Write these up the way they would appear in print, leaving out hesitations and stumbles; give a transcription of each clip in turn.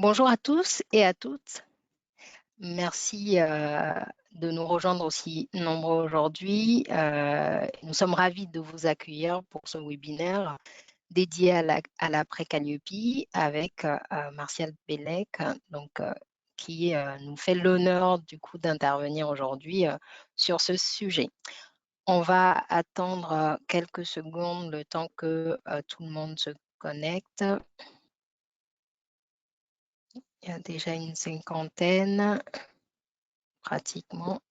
Bonjour à tous et à toutes. Merci de nous rejoindre aussi nombreux aujourd'hui. Nous sommes ravis de vous accueillir pour ce webinaire dédié à l'après-Calliope avec Martial Bellec, qui nous fait l'honneur du coup d'intervenir aujourd'hui sur ce sujet. On va attendre quelques secondes le temps que tout le monde se connecte. Il y a déjà une cinquantaine, pratiquement.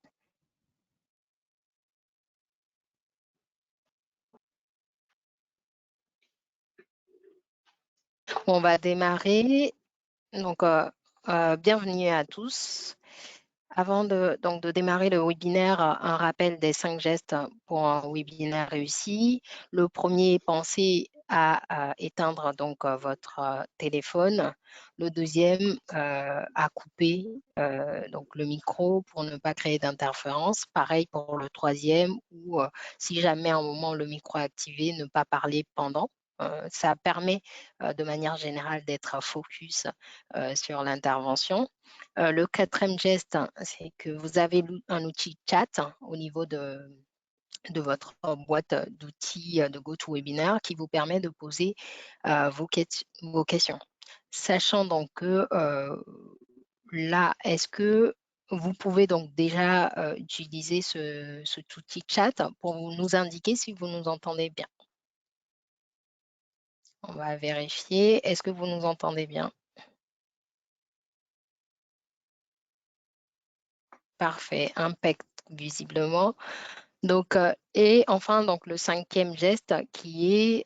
On va démarrer. Donc, bienvenue à tous. Avant de démarrer le webinaire, un rappel des 5 gestes pour un webinaire réussi. Le premier, pensez à éteindre votre téléphone. Le deuxième, à couper le micro pour ne pas créer d'interférence. Pareil pour le troisième, ou si jamais à un moment le micro est activé, ne pas parler pendant. Ça permet de manière générale d'être focus sur l'intervention. Le quatrième geste, c'est que vous avez un outil chat au niveau de votre boîte d'outils de GoToWebinar qui vous permet de poser vos questions. Sachant donc que là, est-ce que vous pouvez donc déjà utiliser cet outil chat pour nous indiquer si vous nous entendez bien? On va vérifier. Est-ce que vous nous entendez bien? Parfait, impec visiblement. Donc, et enfin, donc, le cinquième geste qui est,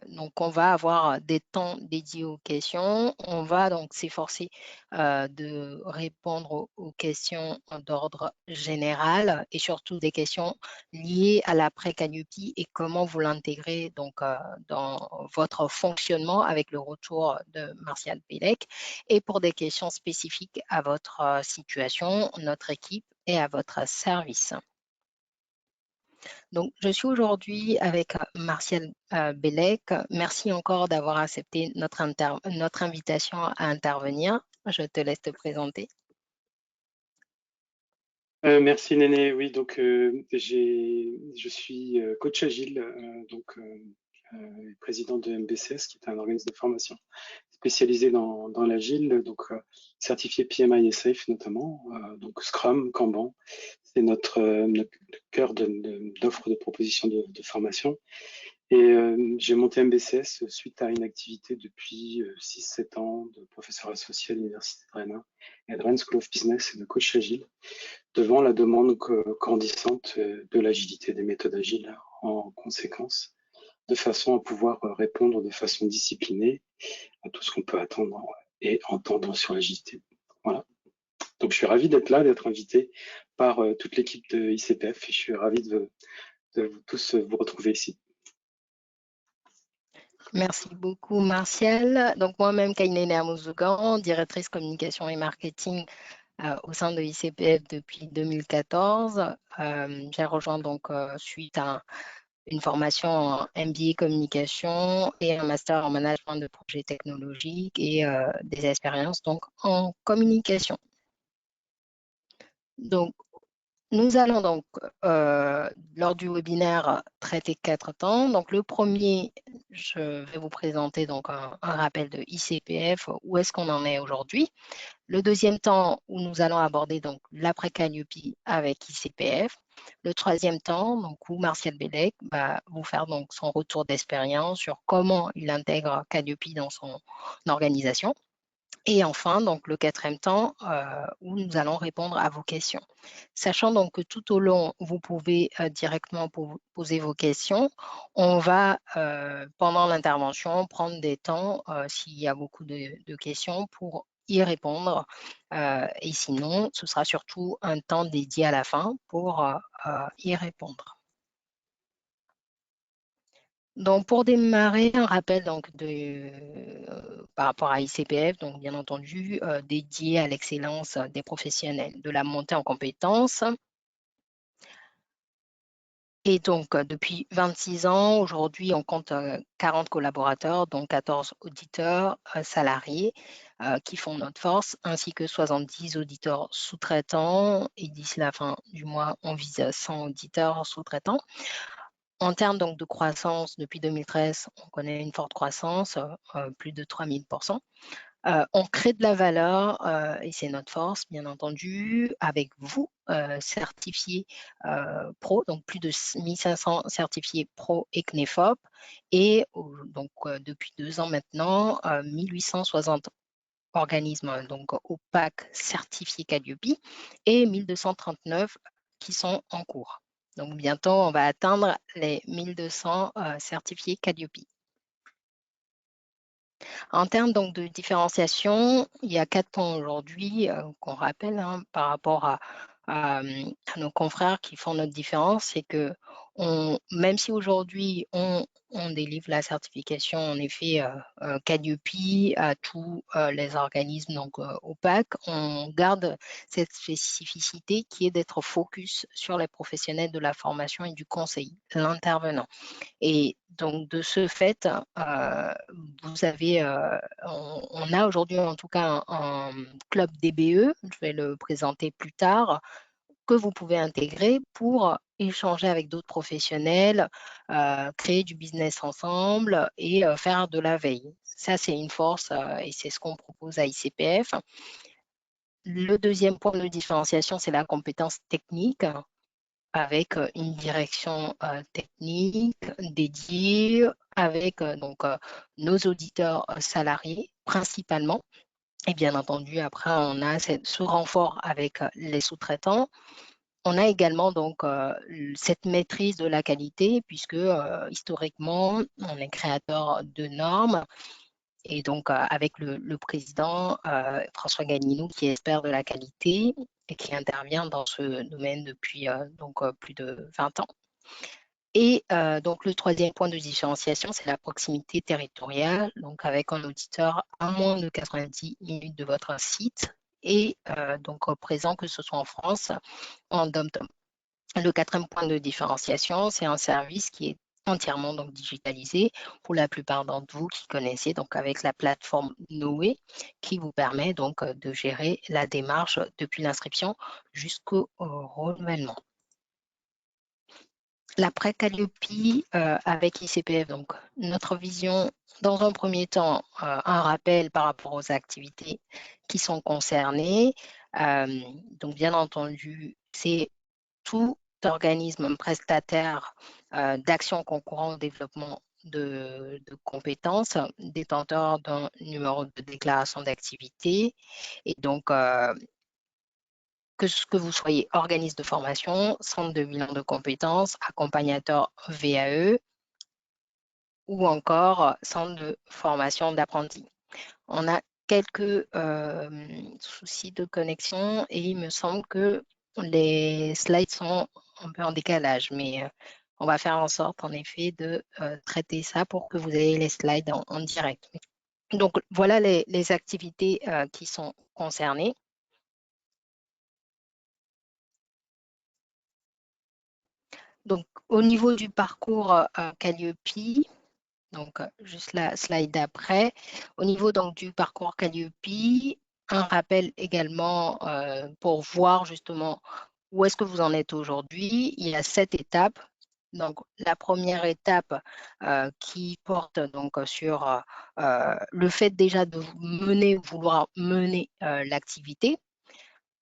donc on va avoir des temps dédiés aux questions. On va donc s'efforcer de répondre aux questions d'ordre général et surtout des questions liées à l'après-Calliope et comment vous l'intégrez donc dans votre fonctionnement avec le retour de Martial Bellec. Et pour des questions spécifiques à votre situation, notre équipe est à votre service. Donc, je suis aujourd'hui avec Martial Bellec. Merci encore d'avoir accepté notre invitation à intervenir. Je te laisse te présenter. Merci Néné. Oui, donc je suis coach agile, président de MBCS, qui est un organisme de formation spécialisé dans l'agile, donc certifié PMI et SAFe notamment, donc Scrum, Kanban. C'est notre cœur d'offre de propositions de formation. Et j'ai monté MBCS suite à une activité depuis 6-7 ans de professeur associé à l'Université de Rennes et de Rennes School of Business et de coach agile, devant la demande grandissante de l'agilité, des méthodes agiles en conséquence, de façon à pouvoir répondre de façon disciplinée à tout ce qu'on peut attendre et entendre sur l'agilité. Voilà. Donc je suis ravi d'être là, d'être invité par toute l'équipe de ICPF et je suis ravi de vous tous vous retrouver ici. Merci beaucoup, Martial. Donc, moi-même, Kainene Amouzugan, directrice communication et marketing au sein de ICPF depuis 2014. J'ai rejoint donc suite à une formation en MBA communication et un master en management de projets technologiques et des expériences donc en communication. Donc, nous allons donc, lors du webinaire, traiter 4 temps. Donc, le premier, je vais vous présenter donc un rappel de ICPF, où est-ce qu'on en est aujourd'hui. Le deuxième temps, où nous allons aborder donc l'après-Calliope avec ICPF. Le troisième temps, donc, où Martial Bellec va vous faire donc son retour d'expérience sur comment il intègre Calliope dans son organisation. Et enfin, donc le quatrième temps, où nous allons répondre à vos questions. Sachant donc que tout au long, vous pouvez directement poser vos questions. On va, pendant l'intervention, prendre des temps, s'il y a beaucoup de questions, pour y répondre. Et sinon, ce sera surtout un temps dédié à la fin pour y répondre. Donc, pour démarrer, un rappel donc par rapport à ICPF, donc bien entendu dédié à l'excellence des professionnels, de la montée en compétences. Et donc, depuis 26 ans, aujourd'hui, on compte 40 collaborateurs, dont 14 auditeurs salariés. qui font notre force, ainsi que 70 auditeurs sous-traitants. Et d'ici la fin du mois, on vise 100 auditeurs sous-traitants. En termes donc de croissance, depuis 2013, on connaît une forte croissance, plus de 3000%. On crée de la valeur et c'est notre force, bien entendu, avec vous, certifiés pro, donc plus de 1500 certifiés pro et CNEFOP, et donc depuis 2 ans maintenant, 1860 organismes donc opaques certifiés Calliope et 1239 qui sont en cours. Donc bientôt, on va atteindre les 1200 certifiés Calliope. En termes donc de différenciation, il y a 4 points aujourd'hui qu'on rappelle par rapport à nos confrères qui font notre différence. C'est que même si aujourd'hui on délivre la certification en effet Calliope à tous les organismes donc opaques, on garde cette spécificité qui est d'être focus sur les professionnels de la formation et du conseil, l'intervenant. Et donc, de ce fait, on a aujourd'hui en tout cas un club DBE, je vais le présenter plus tard, que vous pouvez intégrer pour échanger avec d'autres professionnels, créer du business ensemble et faire de la veille. Ça, c'est une force et c'est ce qu'on propose à ICPF. Le deuxième point de différenciation, c'est la compétence technique avec une direction technique dédiée, avec nos auditeurs salariés principalement. Et bien entendu, après, on a ce renfort avec les sous-traitants. On a également donc cette maîtrise de la qualité, puisque historiquement, on est créateur de normes. Et donc, avec le président François Ganinou, qui est expert de la qualité et qui intervient dans ce domaine depuis plus de 20 ans. Et donc, le troisième point de différenciation, c'est la proximité territoriale, donc avec un auditeur à moins de 90 minutes de votre site et donc présent que ce soit en France ou en dom-tom. Le quatrième point de différenciation, c'est un service qui est entièrement donc digitalisé pour la plupart d'entre vous qui connaissez, donc avec la plateforme Noé qui vous permet donc de gérer la démarche depuis l'inscription jusqu'au renouvellement. L'après Calliope avec ICPF, donc notre vision, dans un premier temps, un rappel par rapport aux activités qui sont concernées. Donc bien entendu, c'est tout organisme prestataire d'action concourant au développement de compétences, détenteur d'un numéro de déclaration d'activité. Et donc, que vous soyez organisme de formation, centre de bilan de compétences, accompagnateur VAE ou encore centre de formation d'apprentis. On a quelques soucis de connexion et il me semble que les slides sont un peu en décalage, mais on va faire en sorte en effet de traiter ça pour que vous ayez les slides en direct. Donc voilà les activités qui sont concernées. Donc, au niveau du parcours Calliope, donc juste la slide d'après, au niveau donc du parcours Calliope, un rappel également pour voir justement où est-ce que vous en êtes aujourd'hui. Il y a 7 étapes. Donc, la première étape qui porte donc sur le fait déjà de vouloir mener l'activité.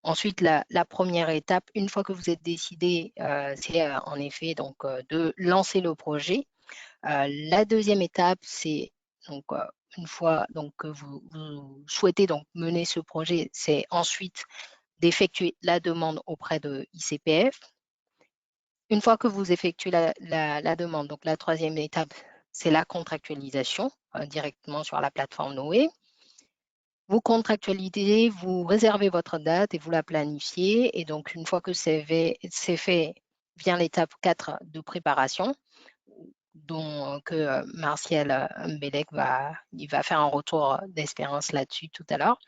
Ensuite, la première étape, une fois que vous êtes décidé, c'est en effet donc de lancer le projet. La deuxième étape, c'est donc une fois donc que vous souhaitez donc mener ce projet, c'est ensuite d'effectuer la demande auprès de ICPF. Une fois que vous effectuez la demande, donc la troisième étape, c'est la contractualisation directement sur la plateforme Noé. Vous contractualisez, vous réservez votre date et vous la planifiez. Et donc, une fois que c'est fait, vient l'étape 4 de préparation, dont que Martial Mbelek va faire un retour d'expérience là-dessus tout à l'heure.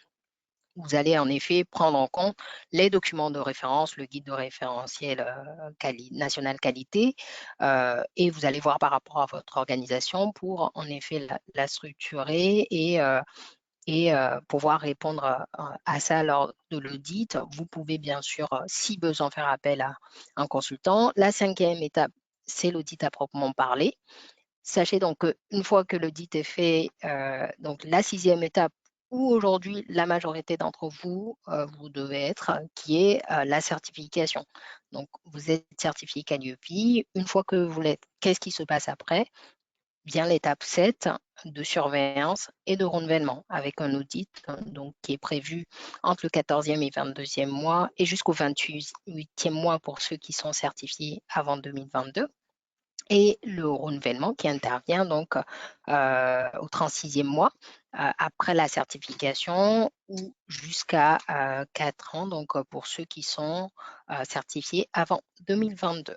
Vous allez en effet prendre en compte les documents de référence, le guide de référentiel national qualité, et vous allez voir par rapport à votre organisation pour en effet la structurer et et pouvoir répondre à ça lors de l'audit. Vous pouvez bien sûr, si besoin, faire appel à un consultant. La cinquième étape, c'est l'audit à proprement parler. Sachez donc qu'une fois que l'audit est fait, donc la sixième étape, où aujourd'hui la majorité d'entre vous, vous devez être, qui est la certification. Donc vous êtes certifié Calliope. Une fois que vous l'êtes, qu'est-ce qui se passe après? Bien l'étape 7 de surveillance et de renouvellement avec un audit donc, qui est prévu entre le 14e et 22e mois et jusqu'au 28e mois pour ceux qui sont certifiés avant 2022 et le renouvellement qui intervient donc au 36e mois après la certification ou jusqu'à 4 ans donc pour ceux qui sont certifiés avant 2022.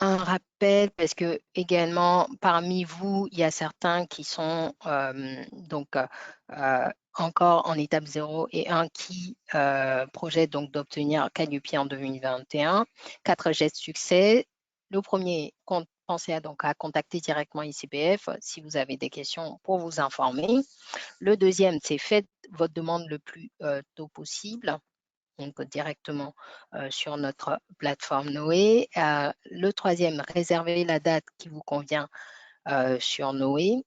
Un rappel, parce que également parmi vous, il y a certains qui sont donc encore en étape 0 et un qui projette donc d'obtenir Calliope en 2021. 4 gestes succès. Le premier, pensez à contacter directement ICPF si vous avez des questions pour vous informer. Le deuxième, c'est faites votre demande le plus tôt possible, donc directement sur notre plateforme Noé. Le troisième, réservez la date qui vous convient sur Noé,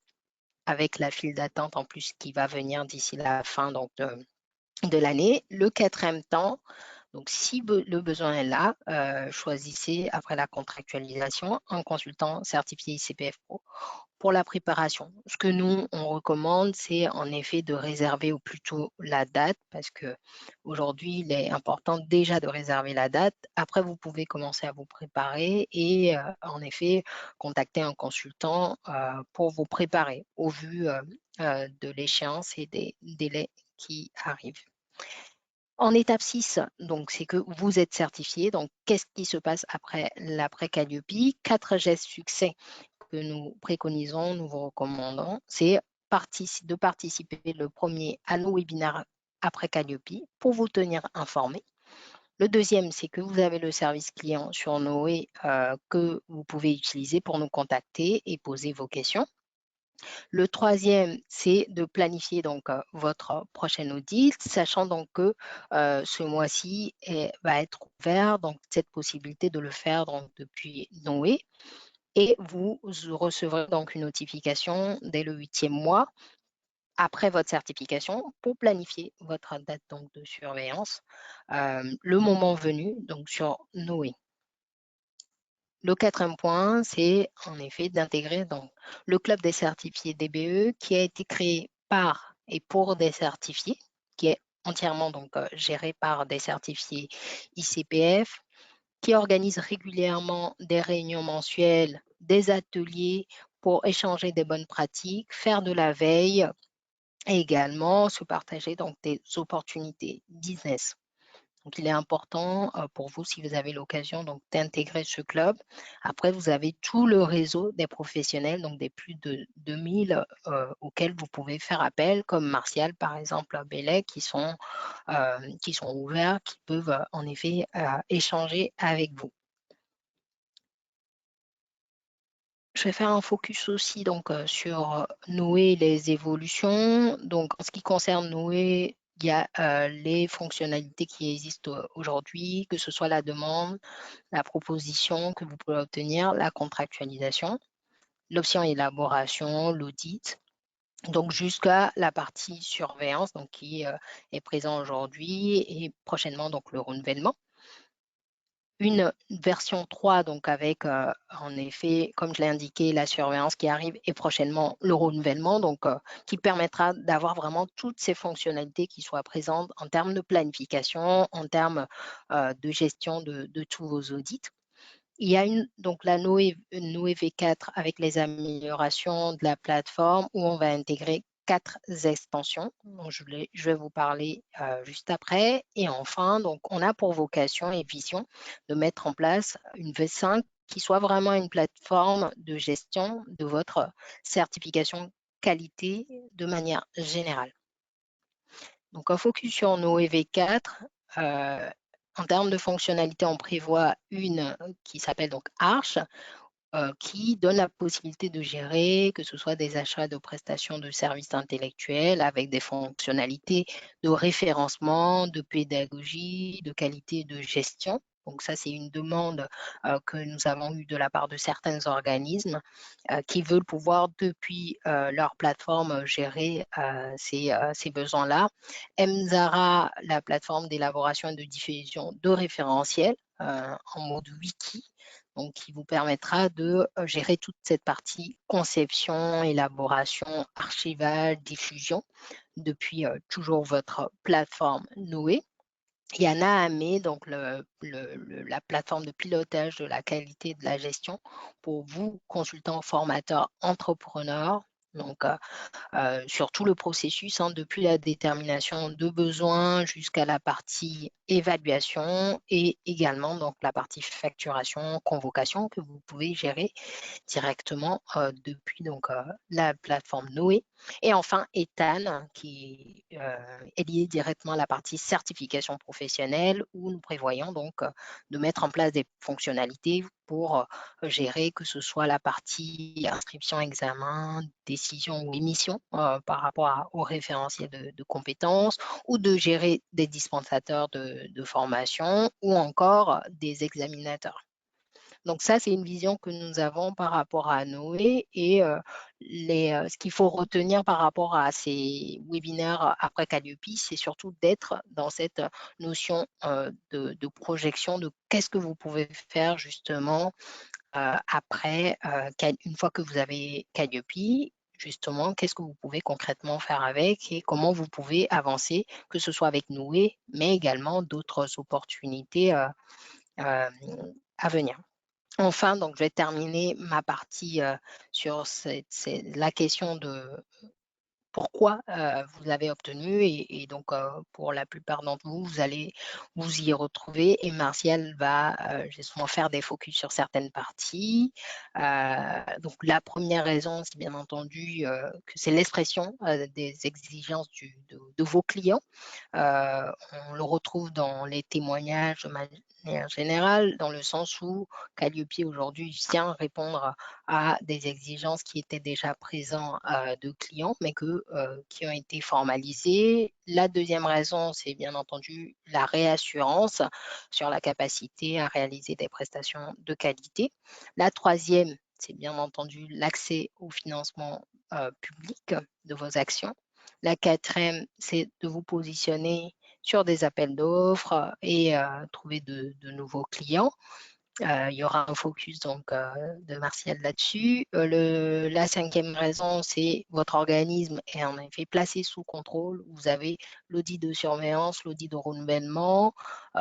avec la file d'attente en plus qui va venir d'ici la fin donc, de l'année. Le quatrième temps, donc si le besoin est là, choisissez après la contractualisation un consultant certifié ICPF Pro pour la préparation. Ce que nous, on recommande, c'est en effet de réserver au plus tôt la date parce que aujourd'hui, il est important déjà de réserver la date. Après, vous pouvez commencer à vous préparer et en effet, contacter un consultant pour vous préparer au vu de l'échéance et des délais qui arrivent. En étape 6, donc c'est que vous êtes certifié. Donc, qu'est-ce qui se passe après l'après Calliope? 4 gestes succès que nous préconisons, nous vous recommandons, c'est de participer le premier à nos webinaires après Calliope pour vous tenir informé. Le deuxième, c'est que vous avez le service client sur Noé que vous pouvez utiliser pour nous contacter et poser vos questions. Le troisième, c'est de planifier donc votre prochain audit, sachant donc que ce mois-ci va être ouvert, donc cette possibilité de le faire donc, depuis Noé. Et vous recevrez donc une notification dès le 8e mois après votre certification pour planifier votre date donc, de surveillance le moment venu donc sur Noé. Le quatrième point, c'est en effet d'intégrer donc le club des certifiés DBE qui a été créé par et pour des certifiés, qui est entièrement donc géré par des certifiés ICPF, qui organise régulièrement des réunions mensuelles, des ateliers pour échanger des bonnes pratiques, faire de la veille et également se partager donc des opportunités business. Donc, il est important pour vous, si vous avez l'occasion d'intégrer ce club. Après, vous avez tout le réseau des professionnels, donc des plus de 2000 auxquels vous pouvez faire appel, comme Martial, par exemple, à Bélec, qui sont ouverts, qui peuvent en effet échanger avec vous. Je vais faire un focus aussi donc, sur Noé et les évolutions. Donc, en ce qui concerne Noé, il y a les fonctionnalités qui existent aujourd'hui, que ce soit la demande, la proposition que vous pouvez obtenir, la contractualisation, l'option élaboration, l'audit, donc jusqu'à la partie surveillance donc, qui est présent aujourd'hui et prochainement donc, le renouvellement. Une version 3, donc avec en effet, comme je l'ai indiqué, la surveillance qui arrive et prochainement le renouvellement, donc qui permettra d'avoir vraiment toutes ces fonctionnalités qui soient présentes en termes de planification, en termes de gestion de tous vos audits. Il y a donc la Noé V4 avec les améliorations de la plateforme où on va intégrer 4 extensions dont je vais vous parler juste après. Et enfin, donc, on a pour vocation et vision de mettre en place une V5 qui soit vraiment une plateforme de gestion de votre certification qualité de manière générale. Donc, un focus sur Noé V4. En termes de fonctionnalité, on prévoit une qui s'appelle donc Arch, qui donne la possibilité de gérer, que ce soit des achats de prestations de services intellectuels avec des fonctionnalités de référencement, de pédagogie, de qualité et de gestion. Donc ça, c'est une demande que nous avons eue de la part de certains organismes qui veulent pouvoir, depuis leur plateforme, gérer ces besoins-là. Mzara, la plateforme d'élaboration et de diffusion de référentiels en mode wiki, donc qui vous permettra de gérer toute cette partie conception, élaboration, archivage, diffusion depuis toujours votre plateforme Noé. Il y en a Ame, donc la plateforme de pilotage de la qualité et de la gestion pour vous, consultants, formateurs, entrepreneurs. Donc, sur tout le processus, hein, depuis la détermination de besoins jusqu'à la partie évaluation et également donc la partie facturation, convocation que vous pouvez gérer directement depuis donc, la plateforme Noé. Et enfin, Ethan, qui est lié directement à la partie certification professionnelle, où nous prévoyons donc de mettre en place des fonctionnalités pour gérer que ce soit la partie inscription, examen, décision ou émission par rapport au référentiel de compétences, ou de gérer des dispensateurs de formation ou encore des examinateurs. Donc ça, c'est une vision que nous avons par rapport à Noé et ce qu'il faut retenir par rapport à ces webinaires après Calliope, c'est surtout d'être dans cette notion de projection de qu'est-ce que vous pouvez faire justement après, une fois que vous avez Calliope, justement, qu'est-ce que vous pouvez concrètement faire avec et comment vous pouvez avancer, que ce soit avec Noé, mais également d'autres opportunités à venir. Enfin, donc, je vais terminer ma partie sur la question de pourquoi vous l'avez obtenu et donc pour la plupart d'entre vous, vous allez vous y retrouver et Martial va justement faire des focus sur certaines parties. Donc la première raison, c'est bien entendu que c'est l'expression des exigences de vos clients. On le retrouve dans les témoignages de manière générale, dans le sens où Calliope aujourd'hui vient répondre à des exigences qui étaient déjà présentes de clients, mais qui ont été formalisées. La deuxième raison, c'est bien entendu la réassurance sur la capacité à réaliser des prestations de qualité. La troisième, c'est bien entendu l'accès au financement public de vos actions. La quatrième, c'est de vous positionner sur des appels d'offres et trouver de nouveaux clients. Il y aura un focus donc de Martial là-dessus. La cinquième raison, c'est votre organisme est en effet placé sous contrôle. Vous avez l'audit de surveillance, l'audit de renouvellement,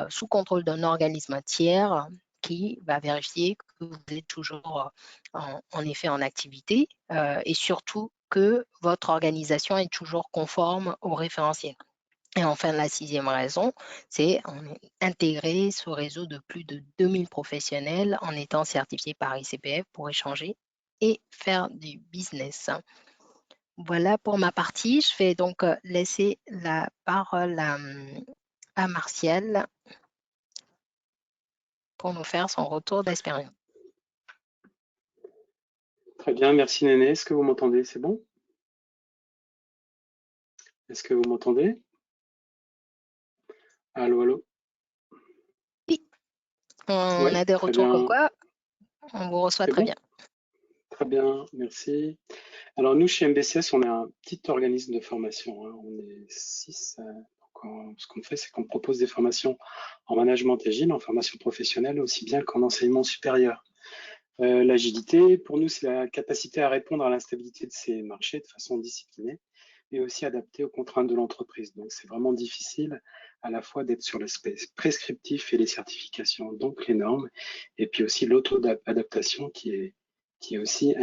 sous contrôle d'un organisme tiers qui va vérifier que vous êtes toujours en effet en activité et surtout que votre organisation est toujours conforme au référentiel. Et enfin, la sixième raison, c'est intégrer ce réseau de plus de 2000 professionnels en étant certifié par ICPF pour échanger et faire du business. Voilà pour ma partie. Je vais donc laisser la parole à Martial pour nous faire son retour d'expérience. Très bien, merci Néné. Est-ce que vous m'entendez? C'est bon? Est-ce que vous m'entendez? Allô, allô? Oui, on Oui, a des très retours comme bien. quoi on vous reçoit C'est très bon? bien. Très bien, merci. Alors nous, chez MBCS, on est un petit organisme de formation, hein. On est 6. Ce qu'on fait, c'est qu'on propose des formations en management agile, en formation professionnelle, aussi bien qu'en enseignement supérieur. L'agilité, pour nous, c'est la capacité à répondre à l'instabilité de ces marchés de façon disciplinée, mais aussi adaptée aux contraintes de l'entreprise. Donc c'est vraiment difficile à la fois d'être sur l'aspect prescriptif et les certifications, donc les normes, et puis aussi l'auto-adaptation qui est aussi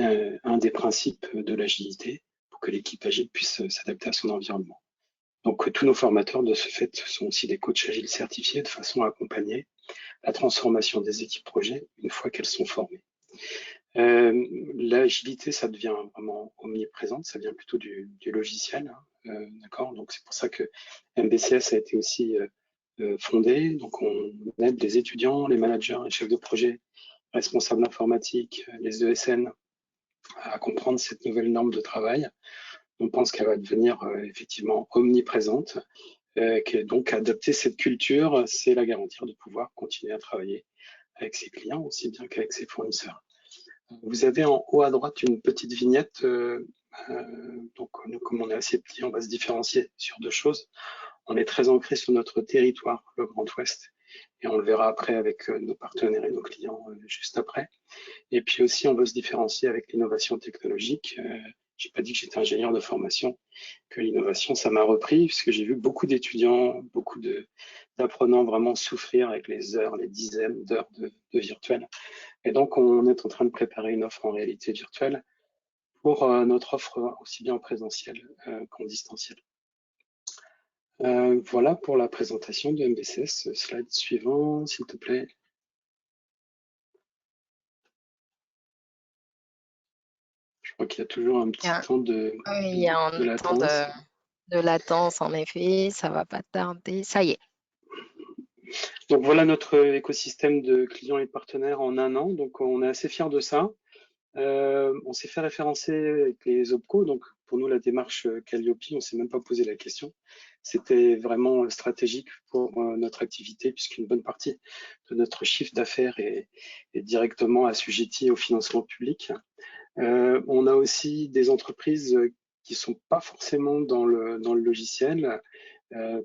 un des principes de l'agilité pour que l'équipe agile puisse s'adapter à son environnement. Donc tous nos formateurs de ce fait sont aussi des coachs agiles certifiés de façon à accompagner la transformation des équipes projets une fois qu'elles sont formées. L'agilité, ça devient vraiment omniprésente, ça vient plutôt du logiciel, hein, d'accord. Donc c'est pour ça que MBCS a été aussi fondé. Donc on aide les étudiants, les managers, les chefs de projet responsables informatiques, les ESN, à comprendre cette nouvelle norme de travail. On pense qu'elle va devenir effectivement omniprésente, donc adopter cette culture, c'est la garantir de pouvoir continuer à travailler avec ses clients aussi bien qu'avec ses fournisseurs. Vous avez en haut à droite une petite vignette. Donc, nous, comme on est assez petit, on va se différencier sur deux choses. On est très ancré sur notre territoire, le Grand Ouest, et on le verra après avec nos partenaires et nos clients juste après. Et puis aussi, on veut se différencier avec l'innovation technologique. J'ai pas dit que j'étais ingénieur de formation, que l'innovation, ça m'a repris, puisque j'ai vu beaucoup d'étudiants, beaucoup d'apprenants vraiment souffrir avec les heures, les dizaines d'heures de virtuel. Et donc, on est en train de préparer une offre en réalité virtuelle pour notre offre aussi bien en présentiel qu'en distanciel. Voilà pour la présentation de MBCS. Slide suivant, s'il te plaît. Je crois qu'il y a toujours un petit temps de Il y a un temps latence. de latence, en effet, ça va pas tarder. Ça y est. Donc voilà notre écosystème de clients et partenaires en un an. Donc on est assez fiers de ça. On s'est fait référencer avec les OPCO, donc pour nous la démarche Calliope, on s'est même pas posé la question. C'était vraiment stratégique pour notre activité puisqu'une bonne partie de notre chiffre d'affaires est directement assujetti au financement public. On a aussi des entreprises qui sont pas forcément dans le logiciel,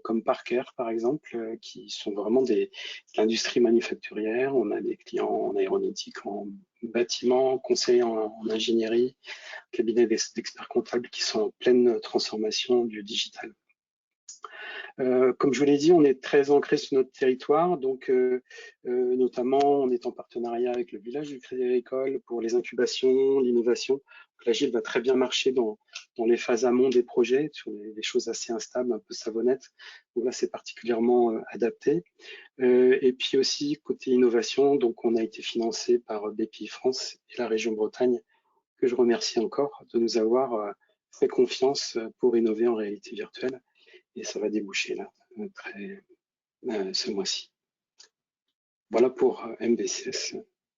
comme Parker par exemple, qui sont vraiment de l'industrie manufacturière. On a des clients en aéronautique, en bâtiment, conseil en ingénierie, cabinet d'experts comptables qui sont en pleine transformation du digital. Comme je vous l'ai dit, on est très ancré sur notre territoire, donc notamment on est en partenariat avec le village du Crédit Agricole pour les incubations, l'innovation. L'Agile va très bien marcher dans les phases amont des projets, sur des choses assez instables, un peu savonnettes. Donc là, c'est particulièrement adapté. Et puis aussi, côté innovation, donc on a été financé par BPI France et la région Bretagne, que je remercie encore de nous avoir fait confiance pour innover en réalité virtuelle. Et ça va déboucher là, ce mois-ci. Voilà pour MBCS.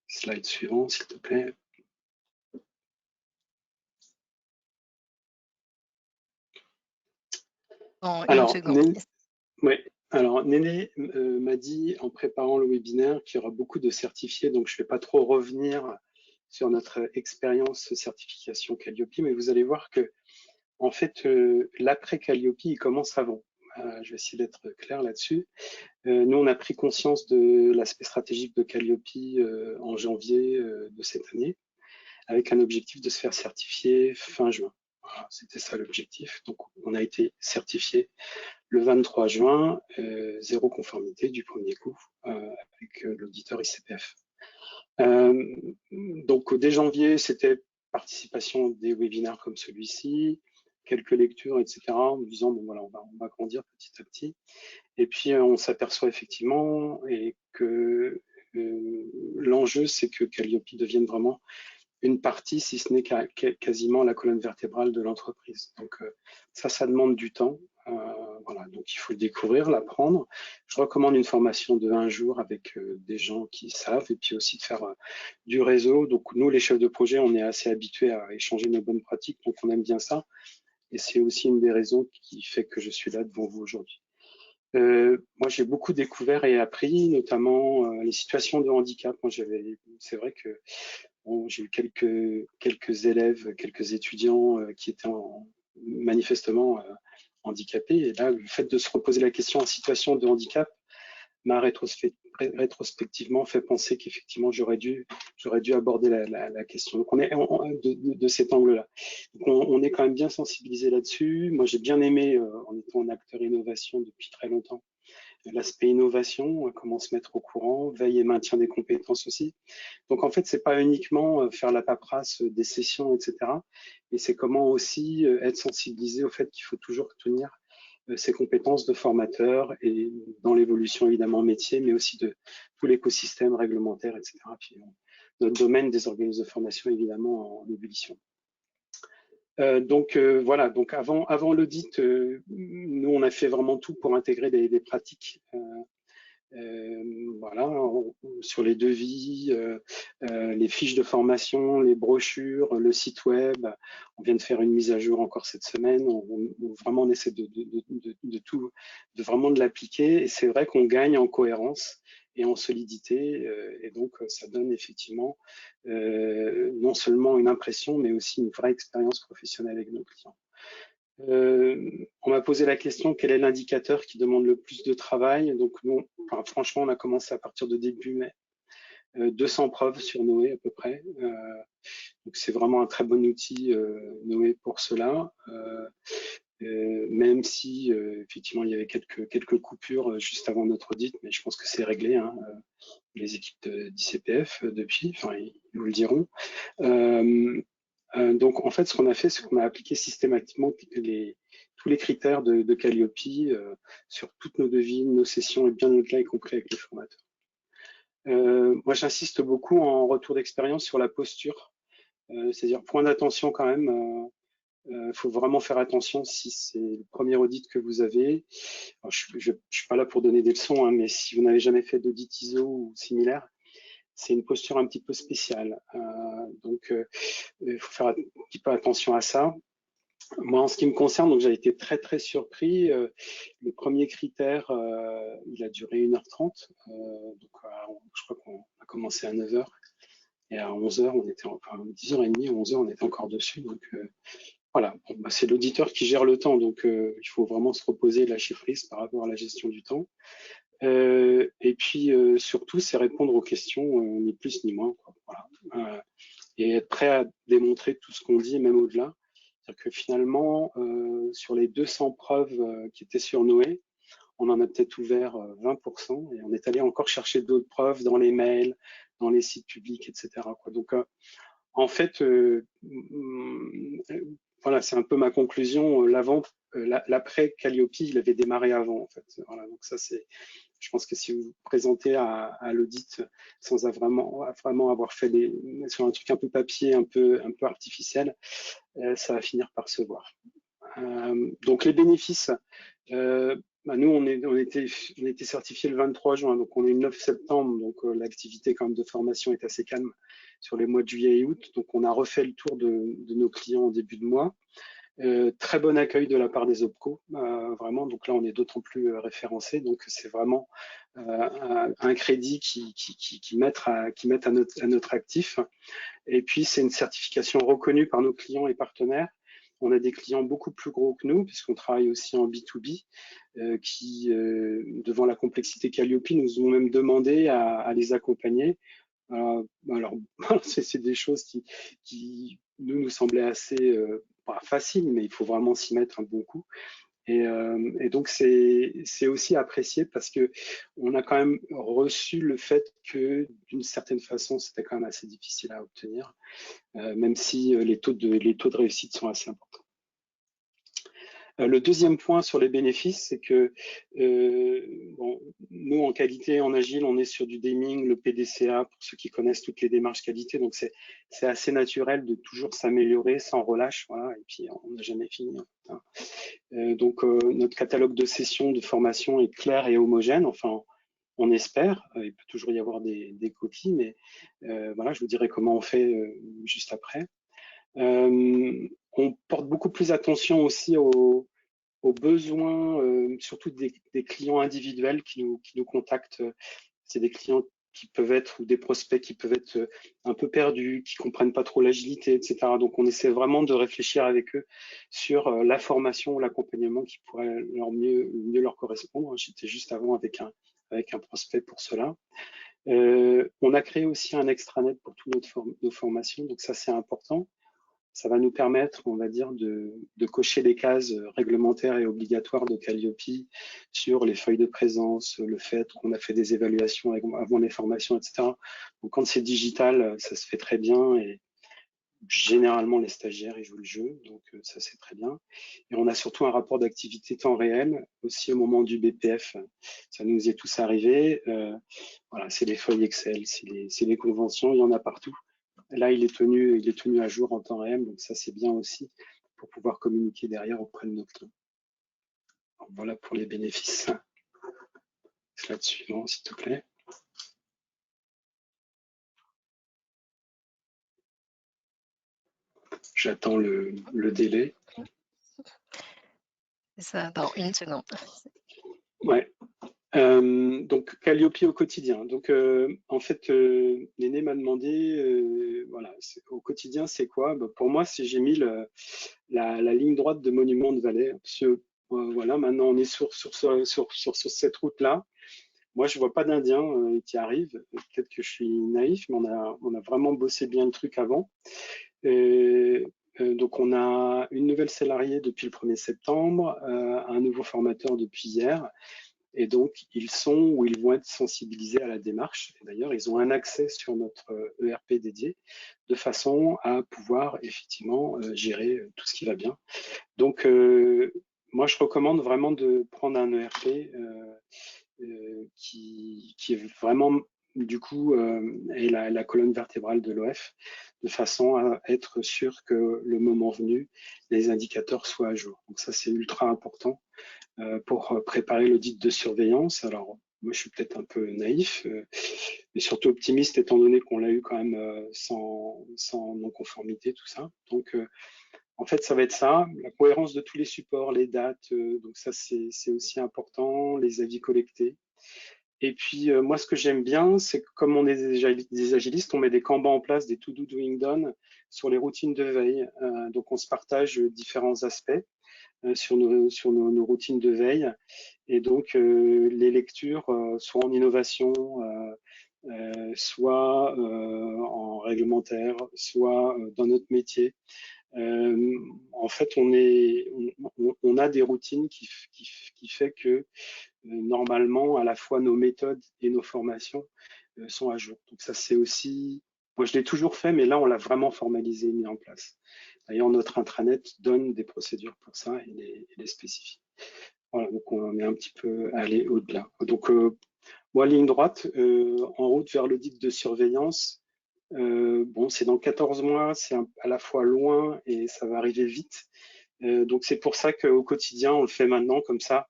Slide suivant, s'il te plaît. Alors, Néné m'a dit en préparant le webinaire qu'il y aura beaucoup de certifiés, donc je ne vais pas trop revenir sur notre expérience certification Calliope, mais vous allez voir que en fait, l'après Calliope, il commence avant. Je vais essayer d'être clair là-dessus. Nous, on a pris conscience de l'aspect stratégique de Calliope en janvier de cette année, avec un objectif de se faire certifier fin juin. Voilà, c'était ça l'objectif. Donc, on a été certifié le 23 juin, zéro conformité du premier coup avec l'auditeur ICPF. Donc, dès janvier, c'était participation des webinaires comme celui-ci, quelques lectures, etc., en me disant, bon voilà, on va grandir petit à petit. Et puis, on s'aperçoit effectivement que l'enjeu, c'est que Calliope devienne vraiment une partie, si ce n'est quasiment la colonne vertébrale de l'entreprise. Donc, ça demande du temps. Voilà, donc il faut le découvrir, l'apprendre. Je recommande une formation de 1 jour avec des gens qui savent et puis aussi de faire du réseau. Donc, nous, les chefs de projet, on est assez habitués à échanger nos bonnes pratiques, donc on aime bien ça. Et c'est aussi une des raisons qui fait que je suis là devant vous aujourd'hui. Moi, j'ai beaucoup découvert et appris, notamment les situations de handicap. Moi, c'est vrai que bon, j'ai eu quelques élèves, quelques étudiants qui étaient manifestement handicapés. Et là, le fait de se reposer la question en situation de handicap m'a rétrospectivement fait penser qu'effectivement j'aurais dû aborder la question. Donc on est de cet angle-là. On est quand même bien sensibilisé là-dessus. Moi j'ai bien aimé, en étant un acteur innovation depuis très longtemps, l'aspect innovation, comment se mettre au courant, veille et maintien des compétences aussi. Donc en fait, c'est pas uniquement faire la paperasse des sessions, etc. Et c'est comment aussi être sensibilisé au fait qu'il faut toujours tenir ses compétences de formateur et dans l'évolution évidemment métier, mais aussi de tout l'écosystème réglementaire, etc. Puis notre domaine des organismes de formation évidemment en ébullition. Donc voilà, donc avant l'audit, nous on a fait vraiment tout pour intégrer des pratiques Voilà, sur les devis, les fiches de formation, les brochures, le site web. On vient de faire une mise à jour encore cette semaine. Vraiment, on essaie de vraiment de l'appliquer. Et c'est vrai qu'on gagne en cohérence et en solidité. Et donc, ça donne effectivement non seulement une impression, mais aussi une vraie expérience professionnelle avec nos clients. On m'a posé la question, quel est l'indicateur qui demande le plus de travail? Donc nous, enfin, franchement, on a commencé à partir de début mai, 200 preuves sur Noé à peu près. Donc c'est vraiment un très bon outil Noé pour cela. Même si effectivement il y avait quelques coupures juste avant notre audit, mais je pense que c'est réglé. Hein, les équipes d'ICPF depuis, enfin ils vous le diront. Donc, en fait, ce qu'on a fait, c'est qu'on a appliqué systématiquement tous les critères de Calliope sur toutes nos devis, nos sessions et bien au-delà, y compris avec les formateurs. Moi, j'insiste beaucoup en retour d'expérience sur la posture, c'est-à-dire point d'attention quand même. Faut vraiment faire attention si c'est le premier audit que vous avez. Alors, je suis pas là pour donner des leçons, hein, mais si vous n'avez jamais fait d'audit ISO ou similaire, c'est une posture un petit peu spéciale. Donc, il faut faire un petit peu attention à ça. Moi, en ce qui me concerne, donc j'ai été très surpris. Le premier critère, il a duré 1h30. Donc, je crois qu'on a commencé à 9h. Et à 11h, on était, enfin 10h30, 11h, on était encore dessus. Donc, voilà, bon, bah, c'est l'auditeur qui gère le temps. Donc, il faut vraiment se reposer, lâcher prise par rapport à la gestion du temps. Et puis, surtout, c'est répondre aux questions, ni plus ni moins, quoi. Voilà. Et être prêt à démontrer tout ce qu'on dit, même au-delà. C'est-à-dire que finalement, sur les 200 preuves qui étaient sur Noé, on en a peut-être ouvert 20% et on est allé encore chercher d'autres preuves dans les mails, dans les sites publics, etc. Quoi. Donc, en fait, voilà, c'est un peu ma conclusion. L'après Calliope, il avait démarré avant, en fait. Voilà, donc ça, c'est. Je pense que si vous vous présentez à l'audit sans vraiment avoir fait sur un truc un peu papier, un peu artificiel, ça va finir par se voir. Donc les bénéfices, bah nous on était certifié le 23 juin, donc on est le 9 septembre, donc l'activité quand même de formation est assez calme sur les mois de juillet et août. Donc on a refait le tour de nos clients en début de mois. Très bon accueil de la part des OPCO, vraiment. Donc là, on est d'autant plus référencé. Donc c'est vraiment un crédit qui met à notre actif. Et puis c'est une certification reconnue par nos clients et partenaires. On a des clients beaucoup plus gros que nous, puisqu'on travaille aussi en B2B, qui, devant la complexité Calliope, nous ont même demandé à les accompagner. Alors, c'est des choses qui nous semblaient assez pas faciles, mais il faut vraiment s'y mettre un bon coup. Et donc, c'est aussi apprécié parce que on a quand même reçu le fait que, d'une certaine façon, c'était quand même assez difficile à obtenir, même si les taux de réussite sont assez importants. Le deuxième point sur les bénéfices, c'est que bon, nous, en qualité, en agile, on est sur du DAMing, le PDCA, pour ceux qui connaissent toutes les démarches qualité. Donc, c'est assez naturel de toujours s'améliorer sans relâche. Voilà, et puis, on n'a jamais fini. Hein. Donc, notre catalogue de sessions de formation est clair et homogène. Enfin, on espère. Il peut toujours y avoir des coquilles, mais voilà, je vous dirai comment on fait juste après. On porte beaucoup plus attention aussi aux besoins, surtout des clients individuels qui nous contactent. C'est des clients qui peuvent être, ou des prospects qui peuvent être un peu perdus, qui comprennent pas trop l'agilité, etc. Donc, on essaie vraiment de réfléchir avec eux sur la formation ou l'accompagnement qui pourrait mieux leur correspondre. J'étais juste avant avec un prospect pour cela. On a créé aussi un extranet pour toutes nos formations, donc ça, c'est important. Ça va nous permettre, on va dire, de cocher les cases réglementaires et obligatoires de Calliope sur les feuilles de présence, le fait qu'on a fait des évaluations avant les formations, etc. Donc, quand c'est digital, ça se fait très bien et généralement, les stagiaires, ils jouent le jeu, donc ça, c'est très bien. Et on a surtout un rapport d'activité temps réel, aussi au moment du BPF. Ça nous est tous arrivé. Voilà, c'est les feuilles Excel, c'est les conventions, il y en a partout. Là, il est tenu à jour en temps réel, donc ça, c'est bien aussi pour pouvoir communiquer derrière auprès de nos clients. Voilà pour les bénéfices. Slide suivant, s'il te plaît. J'attends le délai. Ça, dans une seconde. Ouais. Donc Calliope au quotidien. Donc en fait, Néné m'a demandé, voilà, au quotidien c'est quoi? Bah, pour moi, j'ai mis la ligne droite de Monument de Vallée. Parce que, voilà, maintenant on est sur cette route-là. Moi, je vois pas d'Indiens qui arrivent. Peut-être que je suis naïf, mais on a vraiment bossé bien le truc avant. Donc on a une nouvelle salariée depuis le 1er septembre, un nouveau formateur depuis hier. Et donc, ils sont ou ils vont être sensibilisés à la démarche. D'ailleurs, ils ont un accès sur notre ERP dédié de façon à pouvoir effectivement gérer tout ce qui va bien. Donc, moi, je recommande vraiment de prendre un ERP qui est vraiment, du coup, est la colonne vertébrale de l'OF, de façon à être sûr que le moment venu, les indicateurs soient à jour. Donc ça, c'est ultra important pour préparer l'audit de surveillance. Alors, moi, je suis peut-être un peu naïf, mais surtout optimiste, étant donné qu'on l'a eu quand même sans non-conformité, tout ça. Donc, en fait, ça va être ça, la cohérence de tous les supports, les dates, donc ça, c'est aussi important, les avis collectés. Et puis, moi, ce que j'aime bien, c'est que comme on est des agilistes, on met des kanbans en place, des to-do doing done sur les routines de veille. Donc, on se partage différents aspects sur nos routines de veille. Et donc, les lectures, soit en innovation, soit en réglementaire, soit dans notre métier. En fait, on a des routines qui fait que normalement, à la fois nos méthodes et nos formations sont à jour. Donc ça, c'est aussi, moi je l'ai toujours fait, mais là, on l'a vraiment formalisé, mis en place. D'ailleurs, notre intranet donne des procédures pour ça et les spécifie. Voilà, donc on est un petit peu allé au-delà. Donc, moi, ligne droite, en route vers l'audit de surveillance, bon, c'est dans 14 mois, c'est à la fois loin et ça va arriver vite. Donc c'est pour ça qu'au quotidien, on le fait maintenant, comme ça,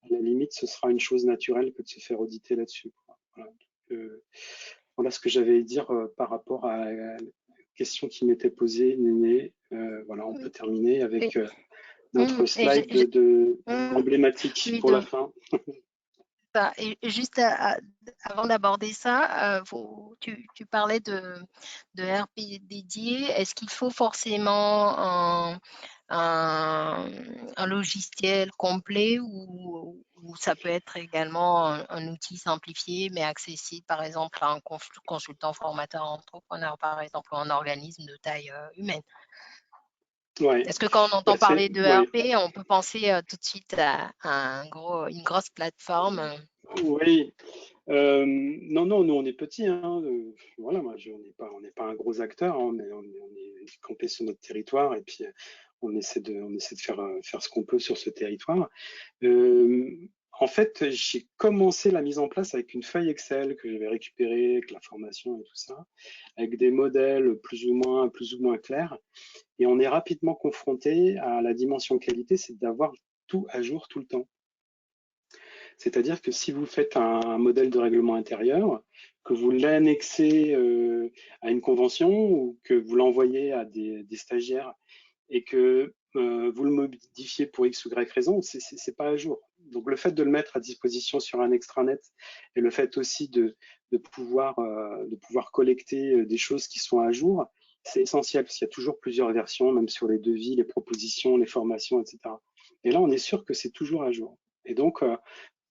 à la limite, ce sera une chose naturelle que de se faire auditer là-dessus. Voilà. Voilà ce que j'avais à dire par rapport à la question qui m'était posée, Néné. Voilà, on peut terminer avec notre slide emblématique Oui, pour la fin. et juste avant d'aborder ça, tu parlais de RP dédié. Est-ce qu'il faut forcément un logiciel complet ou ça peut être également un outil simplifié mais accessible par exemple à un consultant formateur entrepreneur par exemple ou un organisme de taille humaine? Ouais. Est-ce que quand on Bah, entend parler de ouais. ERP, on peut penser tout de suite à une grosse plateforme? Oui. Non, non, nous on est petits, hein, voilà, moi, on n'est pas un gros acteur, hein, on est campé sur notre territoire et puis on essaie de faire ce qu'on peut sur ce territoire. En fait, j'ai commencé la mise en place avec une feuille Excel que j'avais récupérée avec la formation et tout ça, avec des modèles plus ou moins clairs. Et on est rapidement confronté à la dimension qualité, c'est d'avoir tout à jour tout le temps. C'est-à-dire que si vous faites un modèle de règlement intérieur, que vous l'annexez à une convention ou que vous l'envoyez à des stagiaires et que vous le modifiez pour X ou Y raison, c'est pas à jour. Donc le fait de le mettre à disposition sur un extranet et le fait aussi de pouvoir collecter des choses qui sont à jour, c'est essentiel parce qu'il y a toujours plusieurs versions, même sur les devis, les propositions, les formations, etc. Et là, on est sûr que c'est toujours à jour. Et donc,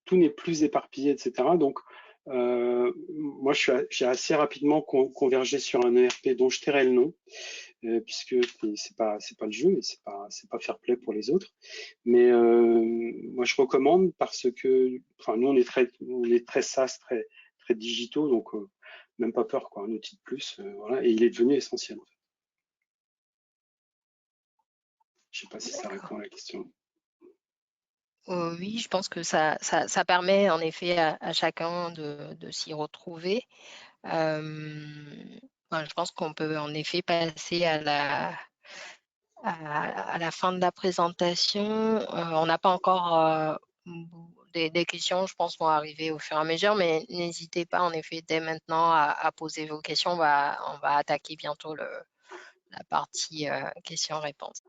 tout n'est plus éparpillé, etc. Donc, moi, j'ai assez rapidement convergé sur un ERP dont je tairai le nom, puisque c'est pas le jeu et c'est pas fair play pour les autres. Mais moi, je recommande parce que, enfin, nous, on est très SaaS, très digitaux, donc même pas peur, quoi, un outil de plus, voilà, et il est devenu essentiel. En fait. Je sais pas si ça répond à la question. Oui, je pense que ça permet en effet à chacun de s'y retrouver. Je pense qu'on peut en effet passer à la fin de la présentation. On n'a pas encore des questions, je pense, vont arriver au fur et à mesure, mais n'hésitez pas, en effet, dès maintenant à poser vos questions. On va attaquer bientôt la partie questions-réponses.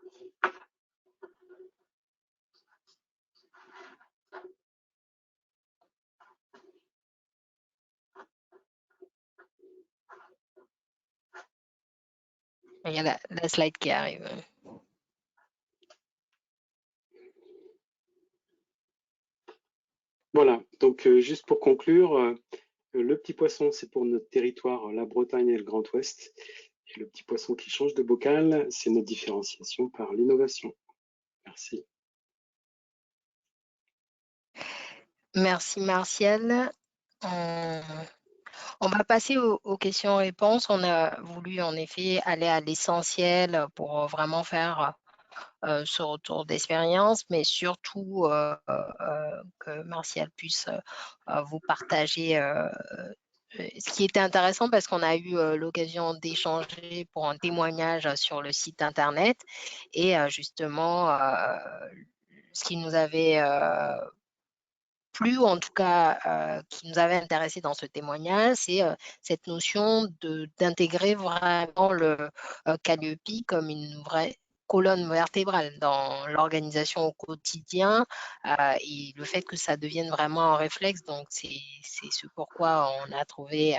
Il y a la slide qui arrive. Voilà, donc juste pour conclure, le petit poisson, c'est pour notre territoire, la Bretagne et le Grand Ouest. Et le petit poisson qui change de bocal, c'est notre différenciation par l'innovation. Merci. Merci, Martial. On va passer aux questions-réponses. On a voulu en effet aller à l'essentiel pour vraiment faire ce retour d'expérience, mais surtout que Martial puisse vous partager ce qui était intéressant parce qu'on a eu l'occasion d'échanger pour un témoignage sur le site internet et justement ce qui nous avait plu, ou en tout cas qui nous avait intéressé dans ce témoignage, c'est cette notion d'intégrer vraiment le Calliope comme une vraie colonne vertébrale dans l'organisation au quotidien et le fait que ça devienne vraiment un réflexe. Donc, c'est ce pourquoi on a trouvé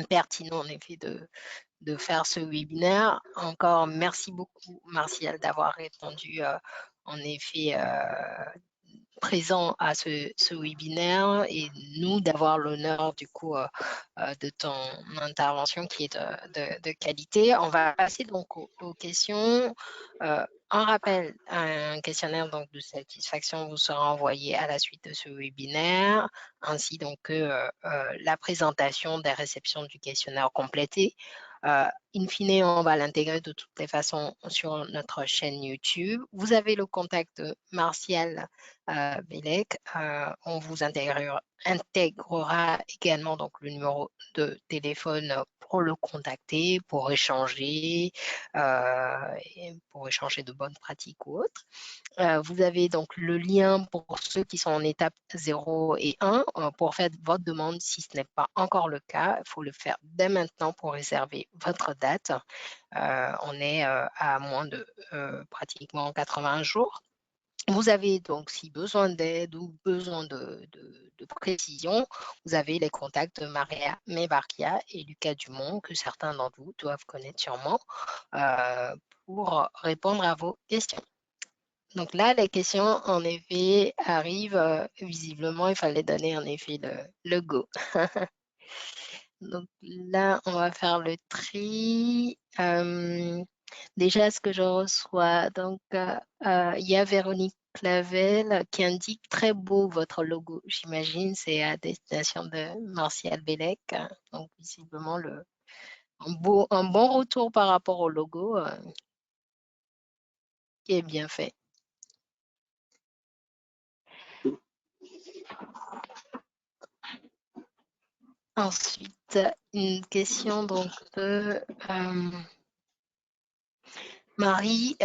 pertinent en effet de faire ce webinaire. Encore merci beaucoup, Martial, d'avoir répondu en effet présent à ce webinaire et nous d'avoir l'honneur du coup de ton intervention qui est de qualité. On va passer donc aux questions. Un rappel, un questionnaire donc de satisfaction vous sera envoyé à la suite de ce webinaire, ainsi donc que la présentation des réceptions du questionnaire complété. In fine, on va l'intégrer de toutes les façons sur notre chaîne YouTube. Vous avez le contact de Martial Bellec. On vous intégrera également donc le numéro de téléphone pour le contacter, pour échanger de bonnes pratiques ou autres. Vous avez donc le lien pour ceux qui sont en étape 0 et 1 pour faire votre demande. Si ce n'est pas encore le cas, il faut le faire dès maintenant pour réserver votre date. On est à moins de pratiquement 80 jours. Vous avez donc, si besoin d'aide ou besoin de précision, vous avez les contacts de Maria Mevarkia et Lucas Dumont, que certains d'entre vous doivent connaître sûrement, pour répondre à vos questions. Donc là, les questions, en effet, arrivent. Visiblement, il fallait donner en effet le go. Donc là, on va faire le tri. Déjà, ce que je reçois, donc il y a Véronique Clavel qui indique très beau votre logo. J'imagine c'est à destination de Martial Bellec. Donc visiblement un bon retour par rapport au logo qui est bien fait. Ensuite, une question donc de Marie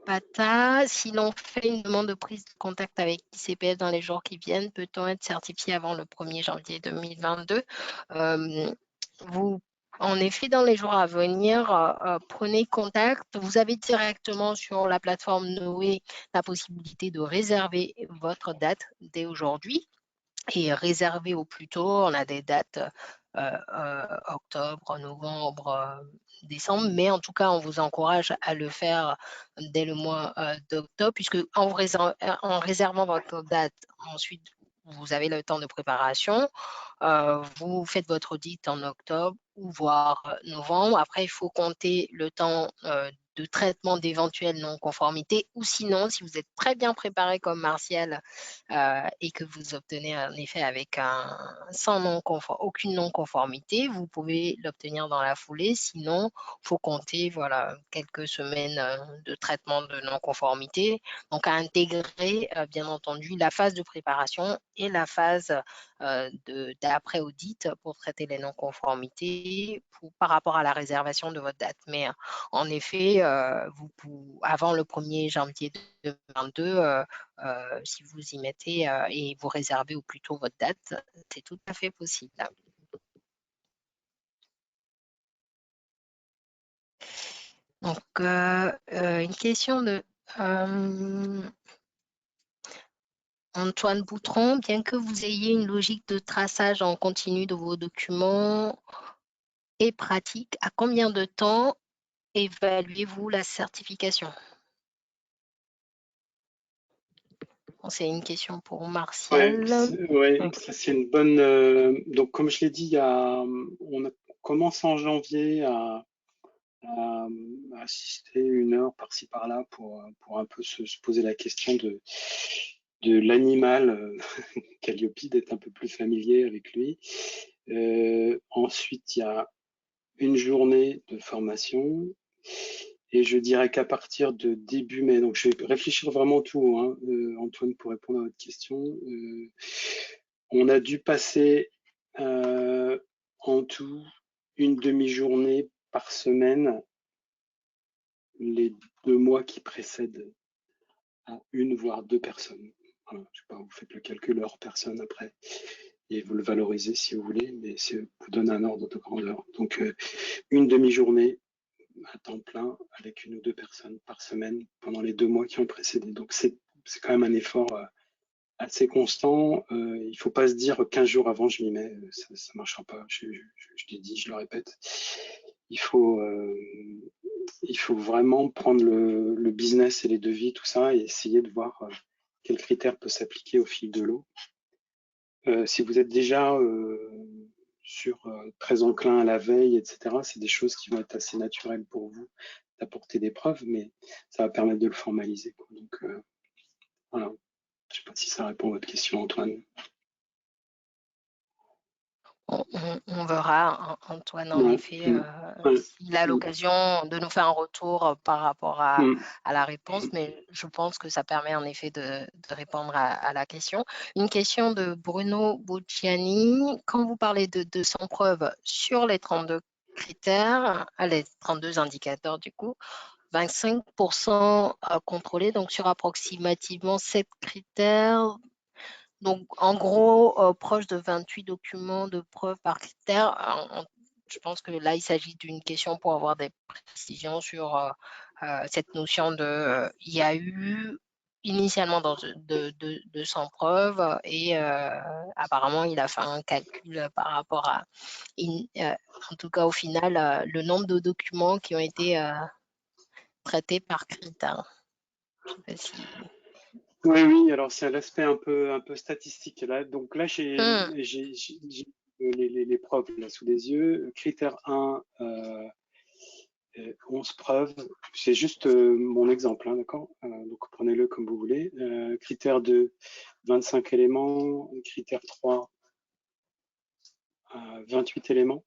Pata. Si l'on fait une demande de prise de contact avec ICPS dans les jours qui viennent, peut-on être certifié avant le 1er janvier 2022? En effet, dans les jours à venir, prenez contact. Vous avez directement sur la plateforme Noé la possibilité de réserver votre date dès aujourd'hui et réserver au plus tôt. On a des dates octobre, novembre, décembre, mais en tout cas, on vous encourage à le faire dès le mois d'octobre, puisque en réservant votre date, ensuite, vous avez le temps de préparation. Vous faites votre audit en octobre ou voire novembre. Après, il faut compter le temps de traitement d'éventuelles non-conformités, ou sinon, si vous êtes très bien préparé comme Martial et que vous obtenez en effet avec aucune non-conformité, vous pouvez l'obtenir dans la foulée. Sinon, il faut compter voilà, quelques semaines de traitement de non-conformité. Donc, à intégrer, bien entendu, la phase de préparation et la phase d'après audit pour traiter les non-conformités par rapport à la réservation de votre date. Mais en effet, avant le 1er janvier 2022, si vous y mettez et vous réservez au plus tôt votre date, c'est tout à fait possible. Donc, une question de Antoine Boutron. Bien que vous ayez une logique de traçage en continu de vos documents et pratique, à combien de temps évaluez-vous la certification? C'est une question pour Martial. Ouais, ça c'est une bonne. Donc, comme je l'ai dit, on commence en janvier à assister 1 heure par-ci par-là pour un peu se poser la question de l'animal Calliope, d'être un peu plus familier avec lui. Ensuite, il y a une journée de formation. Et je dirais qu'à partir de début mai, donc je vais réfléchir vraiment tout, hein, Antoine, pour répondre à votre question. On a dû passer en tout une demi-journée par semaine les 2 mois qui précèdent à 1 voire 2 personnes. Voilà, je sais pas, vous faites le calcul hors personne après et vous le valorisez si vous voulez, mais ça vous donne un ordre de grandeur. Donc une demi-journée à temps plein avec 1 ou 2 personnes par semaine pendant les 2 mois qui ont précédé. Donc c'est quand même un effort assez constant. Il ne faut pas se dire 15 jours avant je m'y mets, ça ne marchera pas. Je l'ai dit, je le répète. Il faut vraiment prendre le business et les devis, tout ça, et essayer de voir quels critères peuvent s'appliquer au fil de l'eau. Si vous êtes déjà très enclin à la veille, etc., c'est des choses qui vont être assez naturelles pour vous d'apporter des preuves, mais ça va permettre de le formaliser, quoi. Donc voilà, je ne sais pas si ça répond à votre question, Antoine. On verra, Antoine, en Ouais. effet, Ouais. s'il a l'occasion de nous faire un retour par rapport à la réponse, mais je pense que ça permet en effet de répondre à la question. Une question de Bruno Bucciani. Quand vous parlez de 100 preuves sur les 32 critères, les 32 indicateurs du coup, 25% contrôlés, donc sur approximativement 7 critères. Donc, en gros, proche de 28 documents de preuve par critère. Je pense que là, il s'agit d'une question pour avoir des précisions sur cette notion de il y a eu initialement de 100 preuves et apparemment, il a fait un calcul par rapport à, en tout cas au final, le nombre de documents qui ont été traités par critère. Je sais pas si... Oui, alors c'est l'aspect un peu statistique. Là. Donc là, j'ai les preuves là, sous les yeux. Critère 1, 11 preuves. C'est juste mon exemple, hein, d'accord? Donc prenez-le comme vous voulez. Critère 2, 25 éléments. Critère 3, 28 éléments,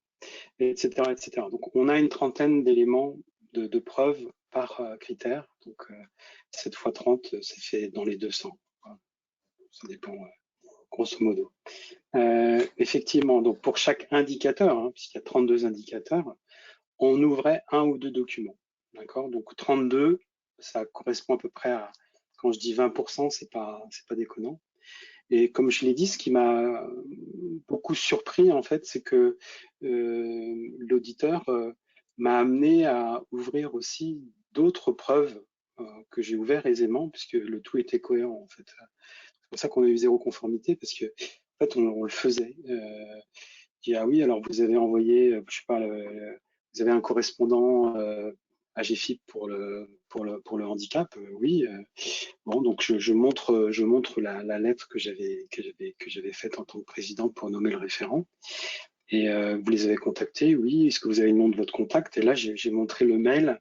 etc., etc. Donc on a une trentaine d'éléments de preuves par critère. Donc 7 fois 30, ça fait dans les 200. Voilà. Ça dépend, grosso modo. Effectivement, donc pour chaque indicateur, hein, puisqu'il y a 32 indicateurs, on ouvrait 1 ou 2 documents. D'accord? Donc 32, ça correspond à peu près à, quand je dis 20%, c'est pas déconnant. Et comme je l'ai dit, ce qui m'a beaucoup surpris, en fait, c'est que l'auditeur m'a amené à ouvrir aussi d'autres preuves que j'ai ouvert aisément, puisque le tout était cohérent, en fait. C'est pour ça qu'on a eu 0 conformité, parce que en fait, on le faisait. Dit, ah oui, alors vous avez envoyé, je sais pas, vous avez un correspondant AGFIP pour le handicap, oui. Bon, donc je montre la lettre que j'avais faite en tant que président pour nommer le référent. Et vous les avez contactés, oui. Est-ce que vous avez le nom de votre contact? Et là, j'ai montré le mail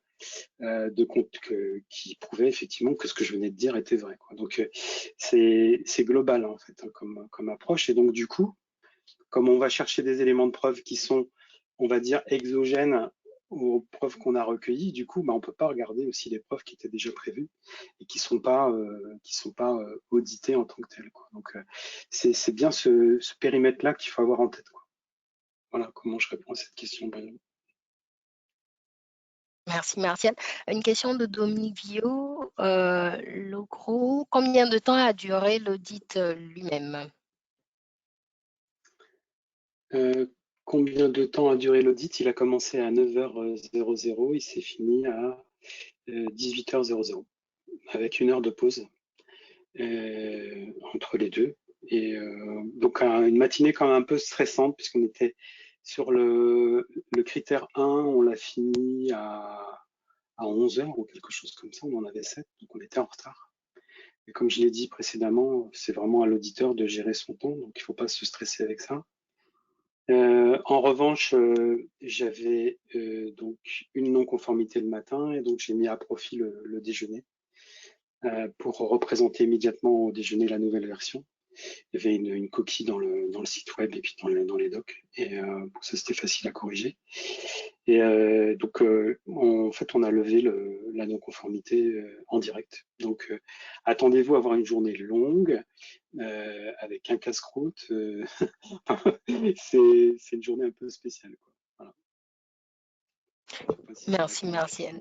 qui prouvait effectivement que ce que je venais de dire était vrai, quoi. Donc c'est global en fait, hein, comme approche. Et donc du coup, comme on va chercher des éléments de preuve qui sont, on va dire, exogènes aux preuves qu'on a recueillies. Du coup, on ne peut pas regarder aussi les preuves qui étaient déjà prévues et qui sont pas auditées en tant que telles, quoi. Donc, c'est bien ce périmètre-là qu'il faut avoir en tête, quoi. Voilà comment je réponds à cette question, Brian. Merci Martial. Une question de Dominique Viau. Logro, combien de temps a duré l'audit lui-même? Combien de temps a duré l'audit? Il a commencé à 9h00, il s'est fini à 18h00, avec 1 heure de pause entre les deux. Et donc une matinée quand même un peu stressante, puisqu'on était sur le critère 1, on l'a fini à 11h ou quelque chose comme ça, on en avait 7, donc on était en retard. Et comme je l'ai dit précédemment, c'est vraiment à l'auditeur de gérer son temps, donc il ne faut pas se stresser avec ça. En revanche, j'avais donc une non-conformité le matin, et donc j'ai mis à profit le déjeuner pour représenter immédiatement au déjeuner la nouvelle version. Il y avait une coquille dans le site web et puis dans les docs, et ça c'était facile à corriger. Et donc en fait on a levé la non-conformité en direct. Donc attendez-vous à avoir une journée longue avec un casse-croûte. C'est une journée un peu spéciale, quoi. Voilà. Si Merci Martial.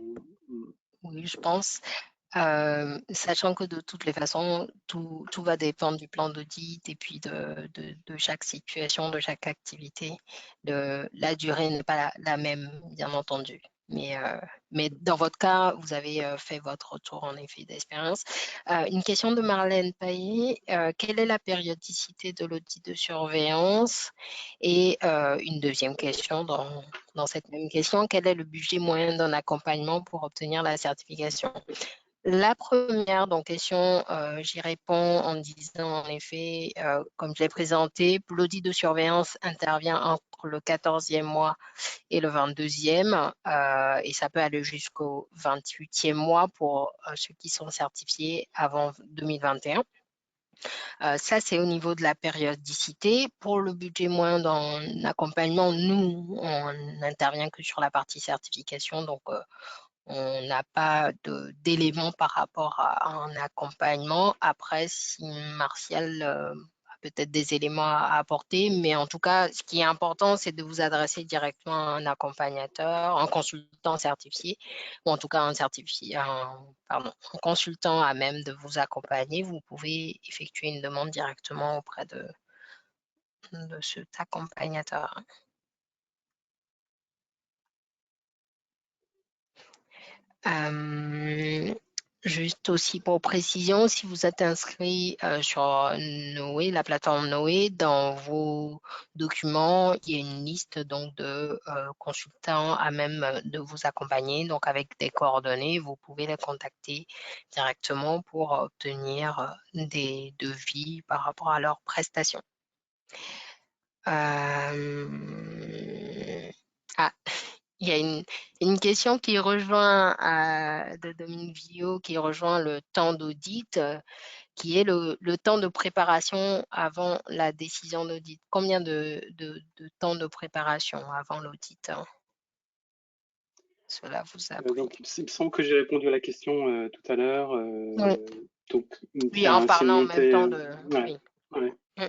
Oui, je pense. Sachant que de toutes les façons, tout va dépendre du plan d'audit et puis de chaque situation, de chaque activité. La durée n'est pas la même, bien entendu. Mais dans votre cas, vous avez fait votre retour en effet d'expérience. Une question de Marlène Paillet. Quelle est la périodicité de l'audit de surveillance? Et une deuxième question dans cette même question, quel est le budget moyen d'un accompagnement pour obtenir la certification? La première donc question, j'y réponds en disant en effet, comme je l'ai présenté, l'audit de surveillance intervient entre le 14e mois et le 22e, et ça peut aller jusqu'au 28e mois pour ceux qui sont certifiés avant 2021. Ça, c'est au niveau de la périodicité. Pour le budget moyen dans l'accompagnement, nous, on n'intervient que sur la partie certification, donc on n'a pas d'éléments par rapport à un accompagnement. Après, si Martial a peut-être des éléments à apporter, mais en tout cas, ce qui est important, c'est de vous adresser directement à un accompagnateur, un consultant certifié, ou en tout cas un consultant à même de vous accompagner. Vous pouvez effectuer une demande directement auprès de cet accompagnateur. Juste aussi pour précision, si vous êtes inscrit sur Noé, la plateforme Noé, dans vos documents, il y a une liste donc de consultants à même de vous accompagner. Donc avec des coordonnées, vous pouvez les contacter directement pour obtenir des devis par rapport à leurs prestations. Ah, il y a une question qui rejoint de Dominique Villot, qui rejoint le temps d'audit, qui est le temps de préparation avant la décision d'audit. Combien de temps de préparation avant l'audit cela vous a pris? Donc, il me semble que j'ai répondu à la question tout à l'heure. Oui, Donc, oui, en c'est une parlant en même montée. temps de... Ouais, Oui. ouais. Mm, mm,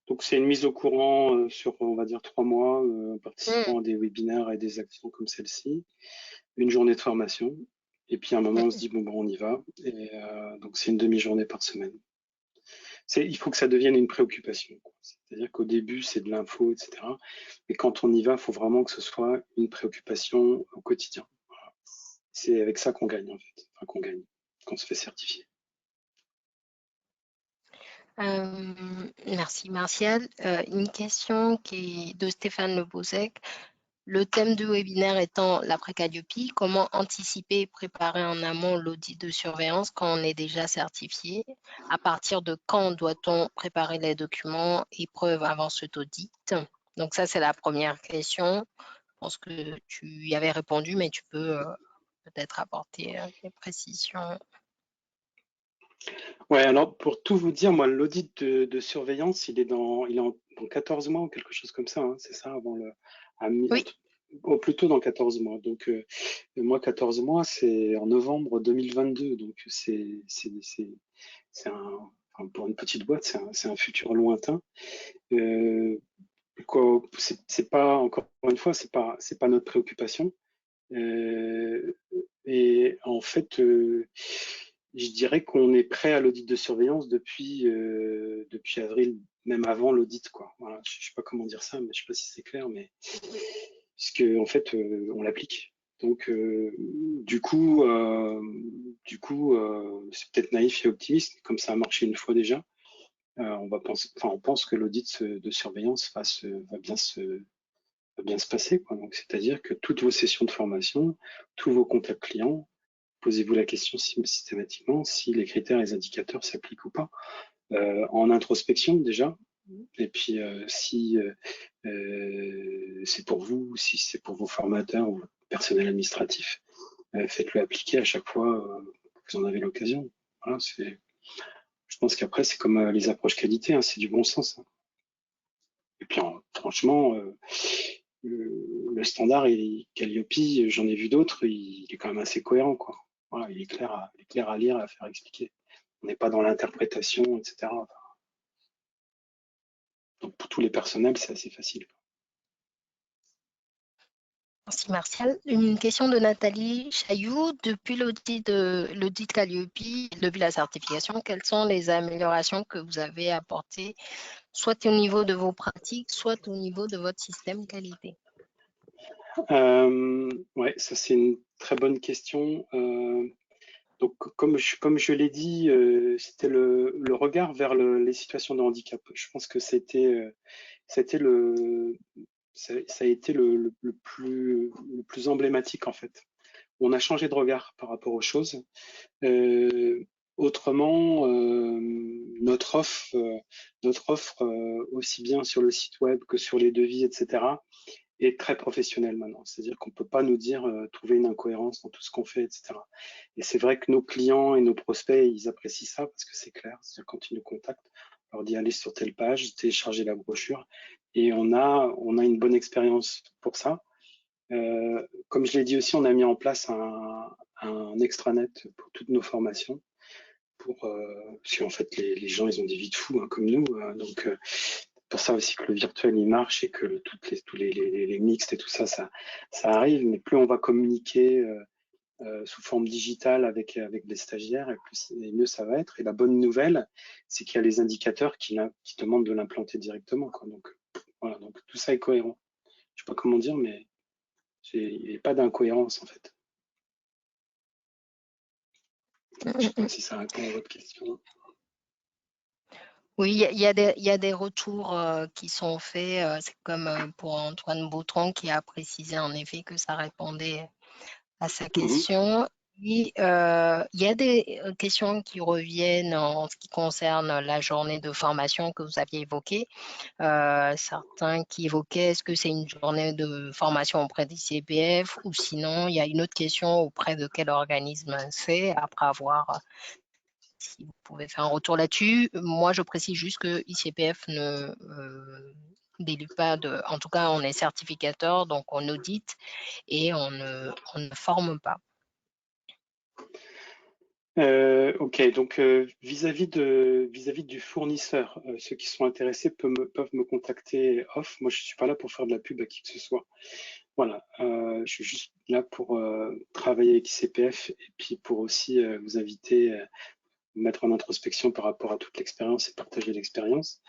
Donc, c'est une mise au courant sur, on va dire, 3 mois, en mm, participant à des webinaires et des actions comme celle-ci, une journée de formation, et puis à un moment, on se mm. dit, bon, on y va. Et donc, c'est une demi-journée par semaine. Il faut que ça devienne une préoccupation, quoi. C'est-à-dire qu'au début, c'est de l'info, etc. Mais quand on y va, il faut vraiment que ce soit une préoccupation au quotidien. Voilà. C'est avec ça qu'on gagne, en fait. Enfin, qu'on gagne, qu'on se fait certifier. Merci Martial. Une question qui est de Stéphane Le Bozec. Le thème du webinaire étant l'après-Calliope, comment anticiper et préparer en amont l'audit de surveillance quand on est déjà certifié? À partir de quand doit-on préparer les documents et preuves avant cet audit? Donc ça, c'est la première question. Je pense que tu y avais répondu, mais tu peux peut-être apporter des précisions. Ouais, alors pour tout vous dire, moi, l'audit de surveillance, il est en 14 mois ou quelque chose comme ça, hein, c'est ça, avant Oui, plutôt dans 14 mois. Donc, moi, 14 mois, c'est en novembre 2022. Donc, enfin, pour une petite boîte, c'est un futur lointain. C'est pas, encore une fois, c'est pas notre préoccupation. Et en fait, je dirais qu'on est prêt à l'audit de surveillance depuis avril, même avant l'audit, quoi. Voilà, je sais pas comment dire ça, mais je sais pas si c'est clair, mais puisque en fait, on l'applique. Donc, c'est peut-être naïf et optimiste, comme ça a marché une fois déjà. On pense que l'audit de surveillance va bien se passer, quoi. Donc, c'est-à-dire que toutes vos sessions de formation, tous vos contacts clients, posez-vous la question systématiquement si les critères et les indicateurs s'appliquent ou pas. En introspection déjà, et puis si c'est pour vous, si c'est pour vos formateurs ou votre personnel administratif, faites-le appliquer à chaque fois que vous en avez l'occasion. Voilà, je pense qu'après, c'est comme les approches qualité, hein, c'est du bon sens, hein. Et puis, franchement, le standard Calliope, j'en ai vu d'autres, il est quand même assez cohérent, quoi. Voilà, il est clair à lire, à faire expliquer. On n'est pas dans l'interprétation, etc. Donc, pour tous les personnels, c'est assez facile. Merci Martial. Une question de Nathalie Chailloux. Depuis l'audit Calliope, depuis la certification, quelles sont les améliorations que vous avez apportées, soit au niveau de vos pratiques, soit au niveau de votre système qualité? Ouais, ça c'est une très bonne question. Donc, comme je l'ai dit, c'était le regard vers les situations de handicap. Je pense que ça a été le plus emblématique en fait. On a changé de regard par rapport aux choses. Autrement, notre offre aussi bien sur le site web que sur les devis, etc., est très professionnelle maintenant. C'est-à-dire qu'on ne peut pas nous dire trouver une incohérence dans tout ce qu'on fait, etc. Et c'est vrai que nos clients et nos prospects, ils apprécient ça parce que c'est clair. C'est-à-dire quand ils nous contactent, on leur dit allez sur telle page, télécharger la brochure, et on a une bonne expérience pour ça. Comme je l'ai dit aussi, on a mis en place un extranet pour toutes nos formations. Parce qu'en fait, les gens, ils ont des vies de fous, hein, comme nous. Donc, pour ça aussi que le virtuel, il marche et que tous les mixtes et tout ça, ça arrive. Mais plus on va communiquer sous forme digitale avec des stagiaires, et mieux ça va être. Et la bonne nouvelle, c'est qu'il y a les indicateurs qui demandent de l'implanter directement, quoi. Donc, voilà, donc tout ça est cohérent. Je sais pas comment dire, mais il n'y a pas d'incohérence en fait. Je sais pas si ça répond à votre question. Oui, il y a des retours qui sont faits. C'est comme pour Antoine Boutron qui a précisé en effet que ça répondait à sa question. Et, il y a des questions qui reviennent en ce qui concerne la journée de formation que vous aviez évoquée. Certains qui évoquaient est-ce que c'est une journée de formation auprès des CPF ou sinon il y a une autre question auprès de quel organisme c'est après avoir si vous pouvez faire un retour là-dessus. Moi, je précise juste que ICPF ne délivre pas de. En tout cas, on est certificateur, donc on audite et on ne forme pas. Ok, donc vis-à-vis du fournisseur, ceux qui sont intéressés peuvent me contacter off. Moi, je suis pas là pour faire de la pub à qui que ce soit. Voilà, je suis juste là pour travailler avec ICPF et puis pour aussi vous inviter, mettre en introspection par rapport à toute l'expérience et partager l'expérience.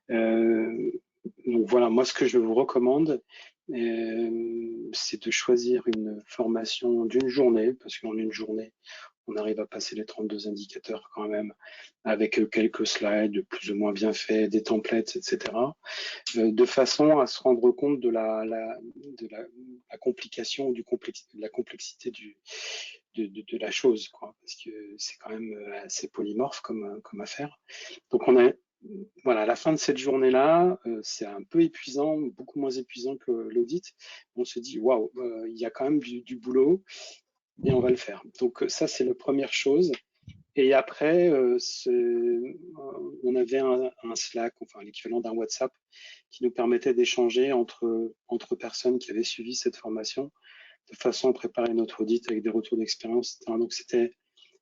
Donc voilà, moi ce que je vous recommande, c'est de choisir une formation d'une journée, parce qu'en une journée, on arrive à passer les 32 indicateurs quand même, avec quelques slides plus ou moins bien faits, des templates, etc., de façon à se rendre compte de la complication ou de la complexité de la chose, quoi, parce que c'est quand même assez polymorphe comme affaire. Donc voilà, à la fin de cette journée-là, c'est un peu épuisant, beaucoup moins épuisant que l'audit. On se dit waouh, il y a quand même du boulot et on va le faire. Donc ça, c'est la première chose. Et après, on avait un Slack, enfin l'équivalent d'un WhatsApp, qui nous permettait d'échanger entre personnes qui avaient suivi cette formation, de façon à préparer notre audit avec des retours d'expérience, etc. Donc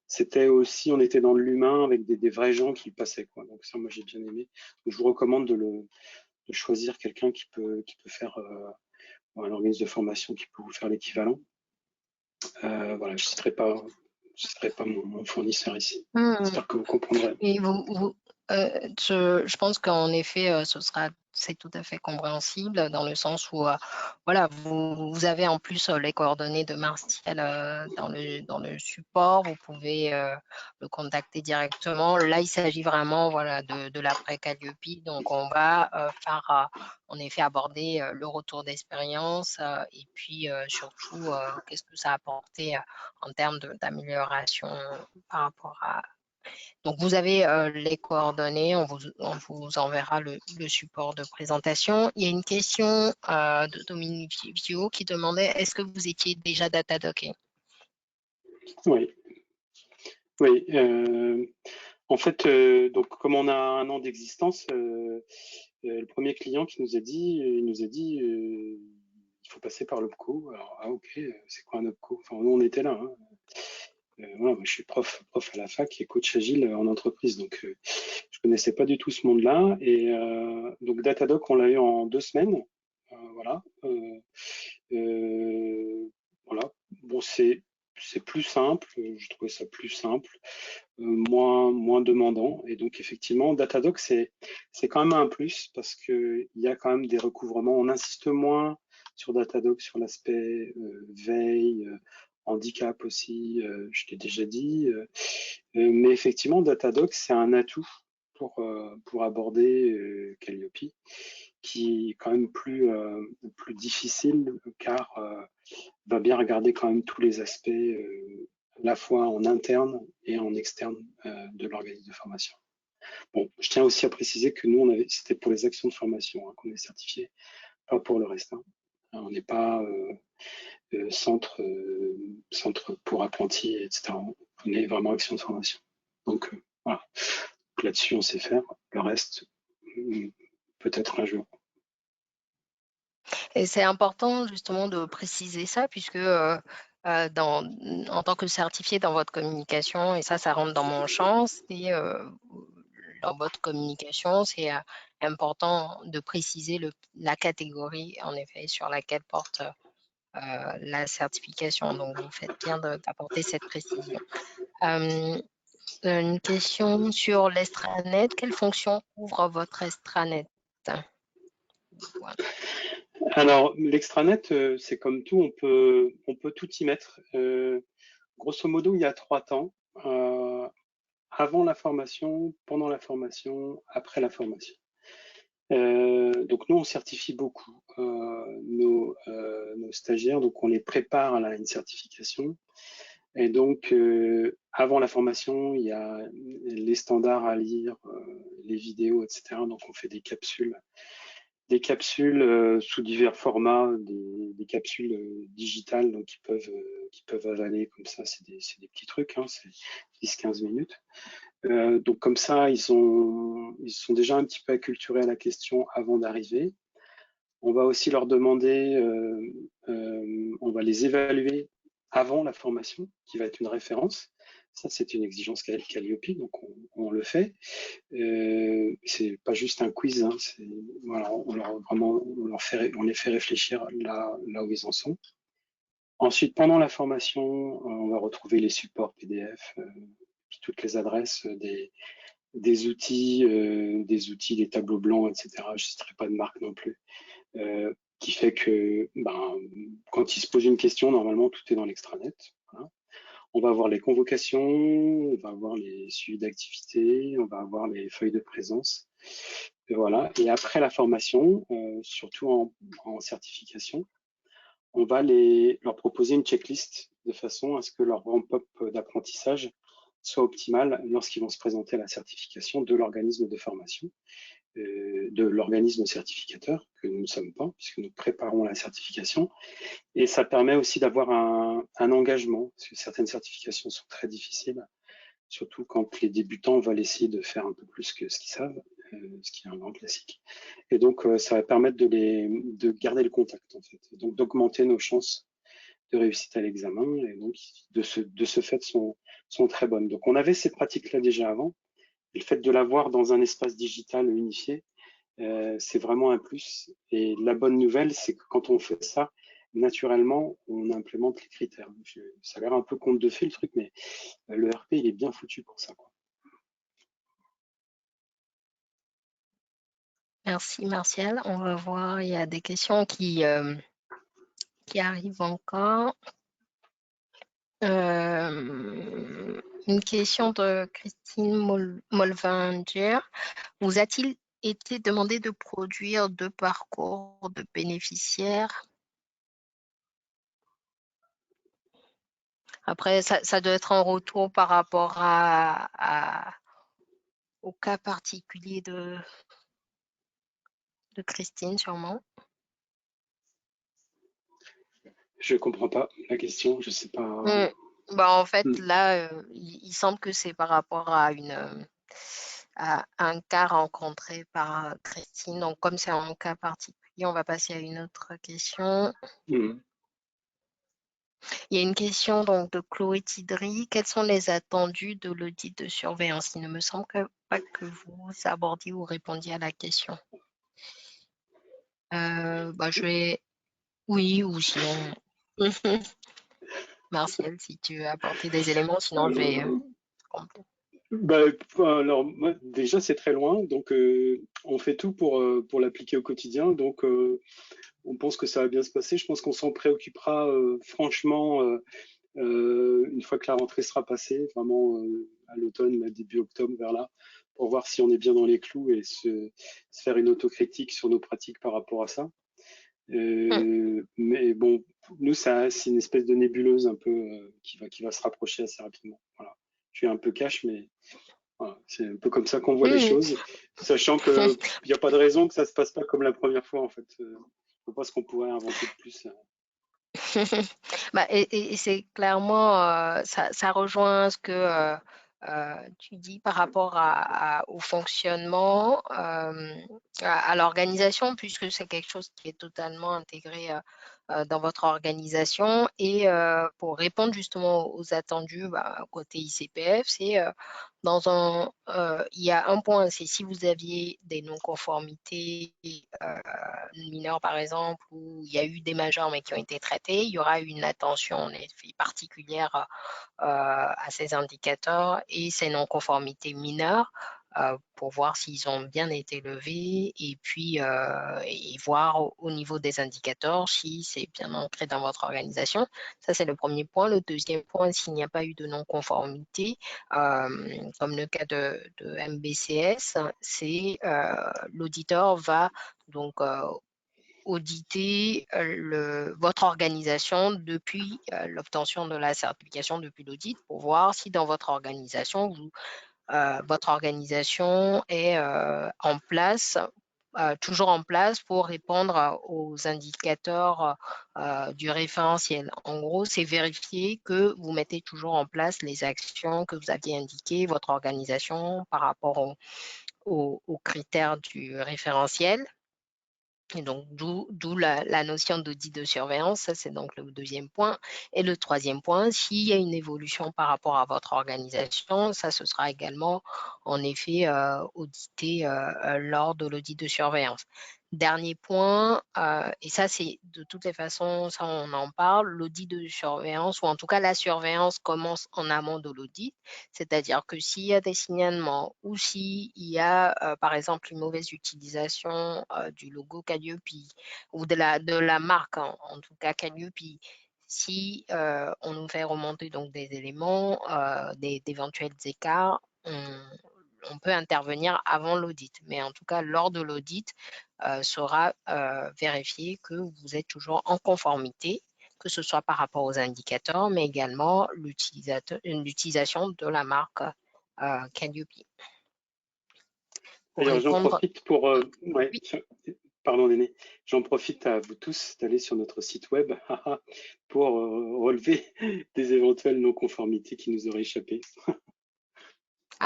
c'était aussi, on était dans l'humain avec des vrais gens qui passaient, quoi. Donc ça, moi j'ai bien aimé. Donc, je vous recommande de choisir quelqu'un qui peut faire un organisme de formation qui peut vous faire l'équivalent. Voilà, je citerai pas mon fournisseur ici. Hmm. J'espère que vous comprendrez. Et je pense qu'en effet, c'est tout à fait compréhensible dans le sens où, voilà, vous avez en plus les coordonnées de Martial dans le support. Vous pouvez le contacter directement. Là, il s'agit vraiment, voilà, de l'après Calliope. Donc, on va faire, en effet, aborder le retour d'expérience et puis surtout, qu'est-ce que ça a apporté en termes d'amélioration par rapport à. Donc, vous avez les coordonnées, on vous enverra le support de présentation. Il y a une question de Dominique Vio qui demandait est-ce que vous étiez déjà Datadocké? Oui, oui. En fait, donc comme on a un an d'existence, le premier client qui nous a dit, il faut passer par l'OPCO. Alors, ah ok, c'est quoi un OPCO? Enfin, nous on était là. Hein. Voilà, moi, je suis prof à la fac et coach agile en entreprise, donc je connaissais pas du tout ce monde-là. Et donc Datadock, on l'a eu en 2 semaines. Voilà. Voilà. Bon, c'est plus simple. Je trouvais ça plus simple, moins demandant. Et donc effectivement, Datadock, c'est quand même un plus parce que il y a quand même des recouvrements. On insiste moins sur Datadock sur l'aspect veille. Handicap aussi, je t'ai déjà dit. Mais effectivement, Datadock, c'est un atout pour aborder Calliope, qui est quand même plus difficile car va bien regarder quand même tous les aspects, à la fois en interne et en externe de l'organisme de formation. Bon, je tiens aussi à préciser que nous, c'était pour les actions de formation hein, qu'on est certifié, pas pour le reste. Hein. On n'est pas centre pour apprentis, etc. On est vraiment action de formation. Donc voilà, là-dessus on sait faire. Le reste, peut-être un jour. Et c'est important justement de préciser ça puisque en tant que certifié dans votre communication, et ça rentre dans mon champ, c'est dans votre communication, c'est important de préciser la catégorie en effet sur laquelle porte la certification. Donc, vous faites bien d'apporter cette précision. Une question sur l'extranet. Quelle fonction couvre votre extranet? Voilà. Alors l'extranet, c'est comme tout, on peut tout y mettre. Grosso modo, il y a 3 temps. Avant la formation, pendant la formation, après la formation. Donc nous, on certifie beaucoup nos stagiaires, donc on les prépare à une certification. Et donc, avant la formation, il y a les standards à lire, les vidéos, etc. Donc on fait des capsules sous divers formats, des capsules digitales donc qui peuvent avaler comme ça. C'est des petits trucs, hein, c'est 10-15 minutes. Donc comme ça, ils sont déjà un petit peu acculturés à la question avant d'arriver. On va aussi leur demander, on va les évaluer avant la formation, qui va être une référence. Ça, c'est une exigence Calliope, donc on le fait. C'est pas juste un quiz, hein, voilà, on les fait réfléchir là où ils en sont. Ensuite, pendant la formation, on va retrouver les supports PDF, puis toutes les adresses des outils, des tableaux blancs, etc. Je ne citerai pas de marque non plus. Qui fait que quand ils se posent une question, normalement, tout est dans l'extranet. Voilà. On va avoir les convocations, on va avoir les suivis d'activité, on va avoir les feuilles de présence. Et voilà. Et après la formation, surtout en certification, on va leur proposer une checklist de façon à ce que leur ramp-up d'apprentissage soit optimal lorsqu'ils vont se présenter à la certification de l'organisme de formation, de l'organisme certificateur, que nous ne sommes pas, puisque nous préparons la certification. Et ça permet aussi d'avoir un engagement, parce que certaines certifications sont très difficiles. surtout quand les débutants veulent essayer de faire un peu plus que ce qu'ils savent, ce qui est un grand classique. Et donc, ça va permettre de garder le contact, en fait, donc d'augmenter nos chances de réussite à l'examen, et donc de ce fait sont très bonnes. Donc on avait ces pratiques-là déjà avant, et le fait de l'avoir dans un espace digital unifié, c'est vraiment un plus. Et la bonne nouvelle, c'est que quand on fait ça, naturellement, on implémente les critères. Ça a l'air un peu conte de fées le truc, mais le RP, il est bien foutu pour ça, quoi. Merci Martial. On va voir, il y a des questions qui arrivent encore. Une question de Christine Molvinger. Vous a-t-il été demandé de produire deux parcours de bénéficiaires? Après, ça doit être un retour par rapport au cas particulier de Christine, sûrement. Je comprends pas la question, je sais pas. Bah, en fait, Hmm. là, il semble que c'est par rapport à un cas rencontré par Christine. Donc, comme c'est un cas particulier, on va passer à une autre question. Hmm. Il y a une question donc de Chloé Tidry. Quels sont les attendus de l'audit de surveillance? Il ne me semble pas que vous abordiez ou répondiez à la question. Bah, je vais... Oui, ou sinon... Martial, si tu veux apporter des éléments, sinon je vais... compléter. Bah, alors, moi, déjà, c'est très loin, donc on fait tout pour l'appliquer au quotidien, donc on pense que ça va bien se passer. Je pense qu'on s'en préoccupera franchement une fois que la rentrée sera passée, vraiment à l'automne, début octobre, vers là, pour voir si on est bien dans les clous et se faire une autocritique sur nos pratiques par rapport à ça. Mais bon, nous, ça, c'est une espèce de nébuleuse un peu qui va se rapprocher assez rapidement. Voilà. Je suis un peu cash, mais voilà, c'est un peu comme ça qu'on voit les Mhm. choses, sachant qu'il n'y a pas de raison que ça se passe pas comme la première fois, en fait. Je ne vois pas ce qu'on pourrait inventer de plus, là. Bah, et c'est clairement, ça rejoint ce que tu dis par rapport au fonctionnement, à l'organisation, puisque c'est quelque chose qui est totalement intégré dans votre organisation. Et pour répondre justement aux attendus bah, côté ICPF, c'est il y a un point, c'est si vous aviez des non-conformités mineures, par exemple, où il y a eu des majeurs mais qui ont été traités, il y aura une attention en effet particulière à ces indicateurs et ces non-conformités mineures pour voir s'ils ont bien été levés et puis et voir au niveau des indicateurs si c'est bien ancré dans votre organisation. Ça, c'est le premier point. Le deuxième point, s'il n'y a pas eu de non-conformité, comme le cas de MBCS, c'est l'auditeur va donc auditer votre organisation depuis l'obtention de la certification depuis l'audit pour voir si dans votre organisation, votre organisation est en place, toujours en place pour répondre aux indicateurs du référentiel. En gros, c'est vérifier que vous mettez toujours en place les actions que vous aviez indiquées, votre organisation par rapport aux critères du référentiel. Et donc, d'où la notion d'audit de surveillance, ça c'est donc le deuxième point. Et le troisième point, s'il y a une évolution par rapport à votre organisation, ça ce sera également en effet audité lors de l'audit de surveillance. Dernier point, et ça c'est de toutes les façons, ça on en parle, l'audit de surveillance, ou en tout cas la surveillance commence en amont de l'audit, c'est-à-dire que s'il y a des signalements ou s'il y a par exemple une mauvaise utilisation du logo Calliope ou de la marque, hein, en tout cas Calliope, si on nous fait remonter donc des éléments, d'éventuels écarts, on peut intervenir avant l'audit. Mais en tout cas, lors de l'audit, sera vérifié que vous êtes toujours en conformité, que ce soit par rapport aux indicateurs, mais également l'utilisation de la marque Calliope. Pour D'ailleurs, j'en répondre, profite pour, ouais, oui, pardon Déné, j'en profite à vous tous d'aller sur notre site web pour relever des éventuelles non-conformités qui nous auraient échappé.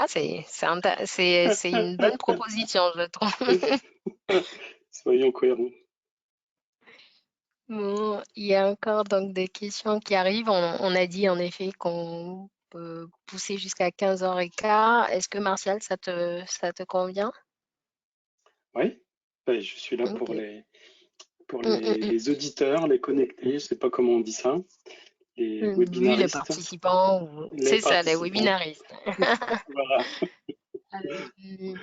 Ah, c'est une bonne proposition, je trouve. Soyons cohérents. Bon, il y a encore donc des questions qui arrivent. On a dit en effet qu'on peut pousser jusqu'à 15h15. Est-ce que Martial, ça te convient? Oui, ben, je suis là Ok. pour Mm, mm, mm. les auditeurs, les connectés, je sais pas comment on dit ça, les Oui, les webinaristes, participants, les c'est ça, les participants. webinaristes. Voilà. Euh,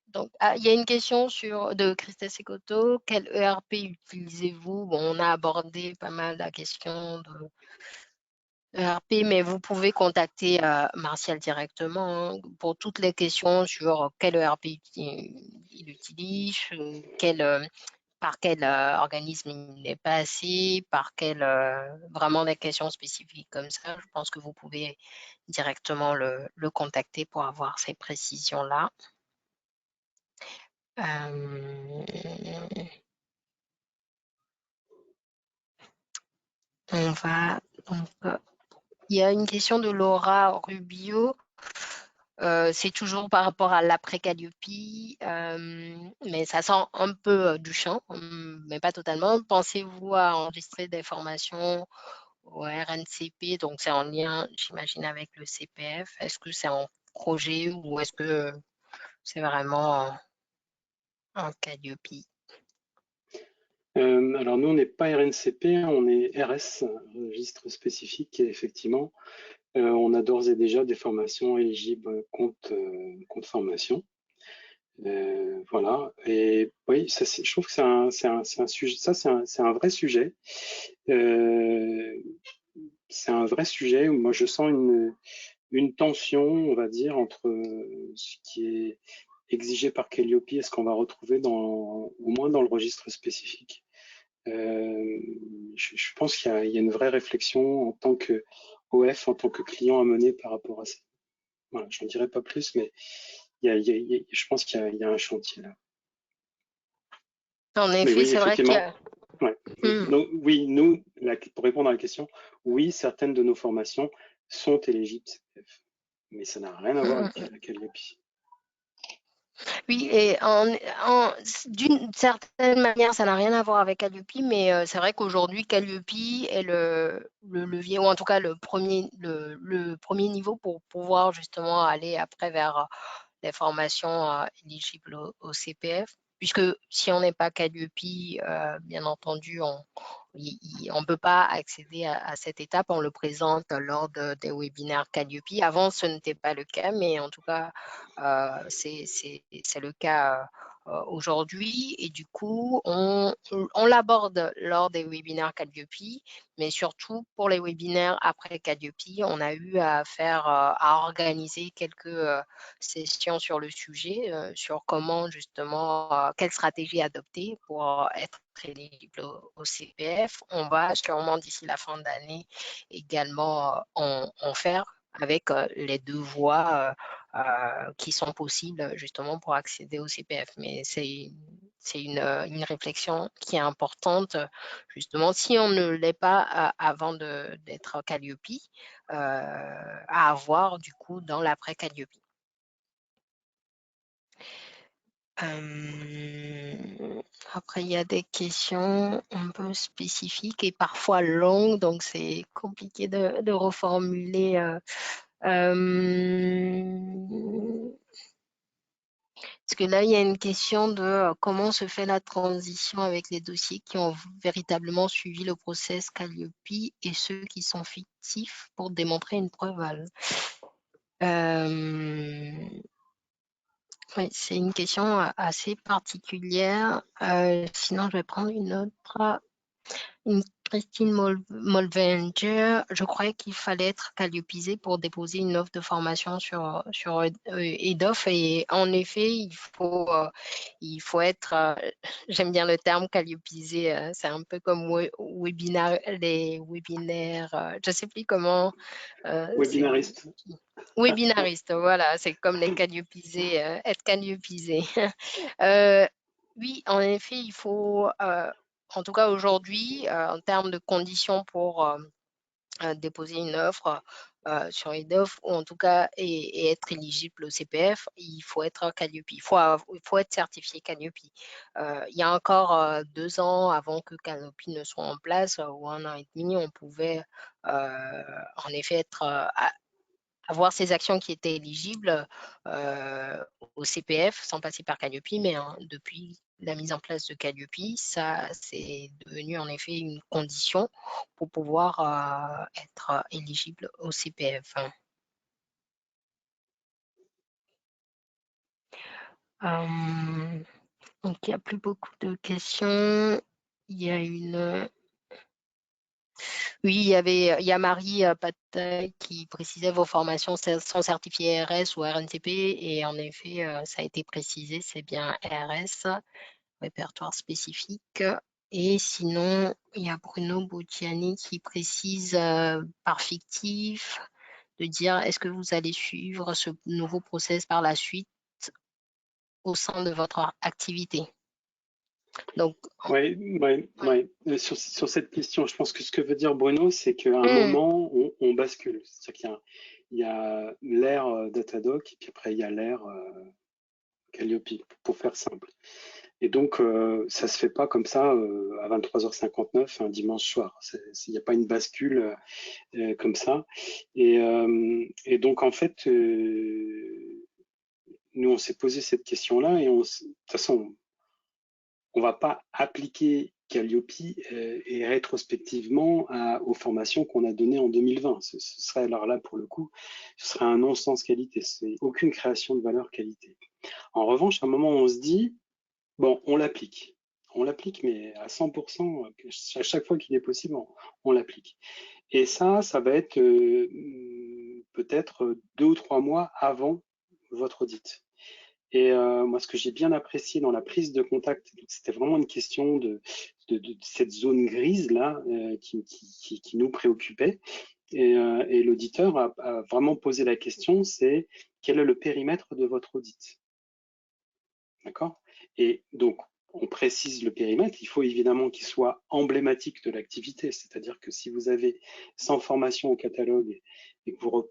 donc, il y a une question de Christelle Sekoto. Quel ERP utilisez-vous? Bon, on a abordé pas mal la question de ERP, mais vous pouvez contacter Martial directement hein, pour toutes les questions sur quel ERP il utilise, par quel organisme il est passé, par quel vraiment des questions spécifiques comme ça. Je pense que vous pouvez directement le contacter pour avoir ces précisions-là. Euh, on va donc, il y a une question de Laura Rubio. C'est toujours par rapport à l'après Calliope, mais ça sent un peu du champ, mais pas totalement. Pensez-vous à enregistrer des formations au RNCP? Donc c'est en lien, j'imagine, avec le CPF. Est-ce que c'est en projet ou est-ce que c'est vraiment en Calliope? Alors nous, on n'est pas RNCP, on est RS, registre spécifique, et effectivement, on a d'ores et déjà des formations éligibles compte formation. Voilà. Et oui, je trouve que c'est un sujet, ça c'est un vrai sujet. Euh, c'est un vrai sujet où moi je sens une tension, on va dire, entre ce qui est exigé par Calliope et ce qu'on va retrouver au moins dans le registre spécifique. Euh, je pense il y a une vraie réflexion en tant que OF, en tant que client à mener par rapport à ça. Voilà, j'en dirai pas plus, mais je pense il y a un chantier là. En Mais effet, oui, c'est vrai qu'il y effectivement. a. Ouais. Hmm. Donc, oui, nous, pour répondre à la question, oui, certaines de nos formations sont éligibles CPF, mais ça n'a rien à voir avec la Calliope. Oui, et d'une certaine manière, ça n'a rien à voir avec Calliope, mais c'est vrai qu'aujourd'hui, Calliope est le levier, ou en tout cas le premier niveau pour pouvoir justement aller après vers les formations éligibles au CPF. Puisque si on n'est pas Calliope, bien entendu, on ne peut pas accéder à cette étape. On le présente lors des webinaires Calliope. Avant, ce n'était pas le cas, mais en tout cas, c'est le cas aujourd'hui. Et du coup, on l'aborde lors des webinaires Calliope, mais surtout pour les webinaires après Calliope, on a eu à organiser quelques sessions sur le sujet, sur comment justement, quelle stratégie adopter pour être éligible au CPF. On va sûrement d'ici la fin d'année également en faire avec les deux voies qui sont possibles justement pour accéder au CPF. Mais c'est une réflexion qui est importante, justement, si on ne l'est pas avant d'être Calliope, à avoir du coup dans l'après Calliope. Après, il y a des questions un peu spécifiques et parfois longues, donc c'est compliqué de reformuler. Parce que là, il y a une question de comment se fait la transition avec les dossiers qui ont véritablement suivi le process Calliope et ceux qui sont fictifs pour démontrer une preuve. Oui, c'est une question assez particulière. Sinon, je vais prendre une autre. Une Christine Molvenger, je croyais qu'il fallait être qualifié pour déposer une offre de formation sur EDOF et en effet, il faut être, j'aime bien le terme qualifié, c'est un peu comme les webinaires, je ne sais plus comment, Webinariste. webinariste, voilà, c'est comme les qualifiés, être qualifié. Euh, oui, en effet, il faut, en tout cas aujourd'hui, en termes de conditions pour déposer une offre sur une offre, ou en tout cas et être éligible au CPF, il faut être Calliope, il faut être certifié Calliope. Il y a encore 2 ans avant que Calliope ne soit en place, ou 1 an et demi, on pouvait en effet avoir ces actions qui étaient éligibles au CPF sans passer par Calliope, mais depuis la mise en place de Calliope, ça c'est devenu en effet une condition pour pouvoir être éligible au CPF. Donc il n'y a plus beaucoup de questions. Il y a une Oui, il y a Marie Pataille qui précisait vos formations sont certifiées RS ou RNCP, et en effet, ça a été précisé, c'est bien RS, répertoire spécifique. Et sinon, il y a Bruno Bocciani qui précise par fictif de dire est-ce que vous allez suivre ce nouveau process par la suite au sein de votre activité? Donc, Oui, ouais, ouais. ouais. Sur cette question, je pense que ce que veut dire Bruno, c'est qu'à un Hmm, moment, on bascule. C'est-à-dire qu'il y a l'ère Datadog, et puis après, il y a l'ère Calliope, pour faire simple. Et donc, ça se fait pas comme ça à 23h59 un dimanche soir. Il n'y a pas une bascule comme ça. Et donc, en fait, nous, on s'est posé cette question-là et de toute façon, on va pas appliquer Calliope et rétrospectivement aux formations qu'on a données en 2020. Ce serait alors là, pour le coup, ce serait un non-sens qualité. C'est aucune création de valeur qualité. En revanche, à un moment, on se dit, bon, on l'applique. On l'applique, mais à 100%, à chaque fois qu'il est possible, on l'applique. Et ça va être peut-être 2 ou 3 mois avant votre audit. Et moi, ce que j'ai bien apprécié dans la prise de contact, c'était vraiment une question de cette zone grise là qui nous préoccupait. Et l'auditeur a vraiment posé la question, c'est quel est le périmètre de votre audit? D'accord? Et donc, on précise le périmètre. Il faut évidemment qu'il soit emblématique de l'activité. C'est-à-dire que si vous avez 100 formations au catalogue et que vous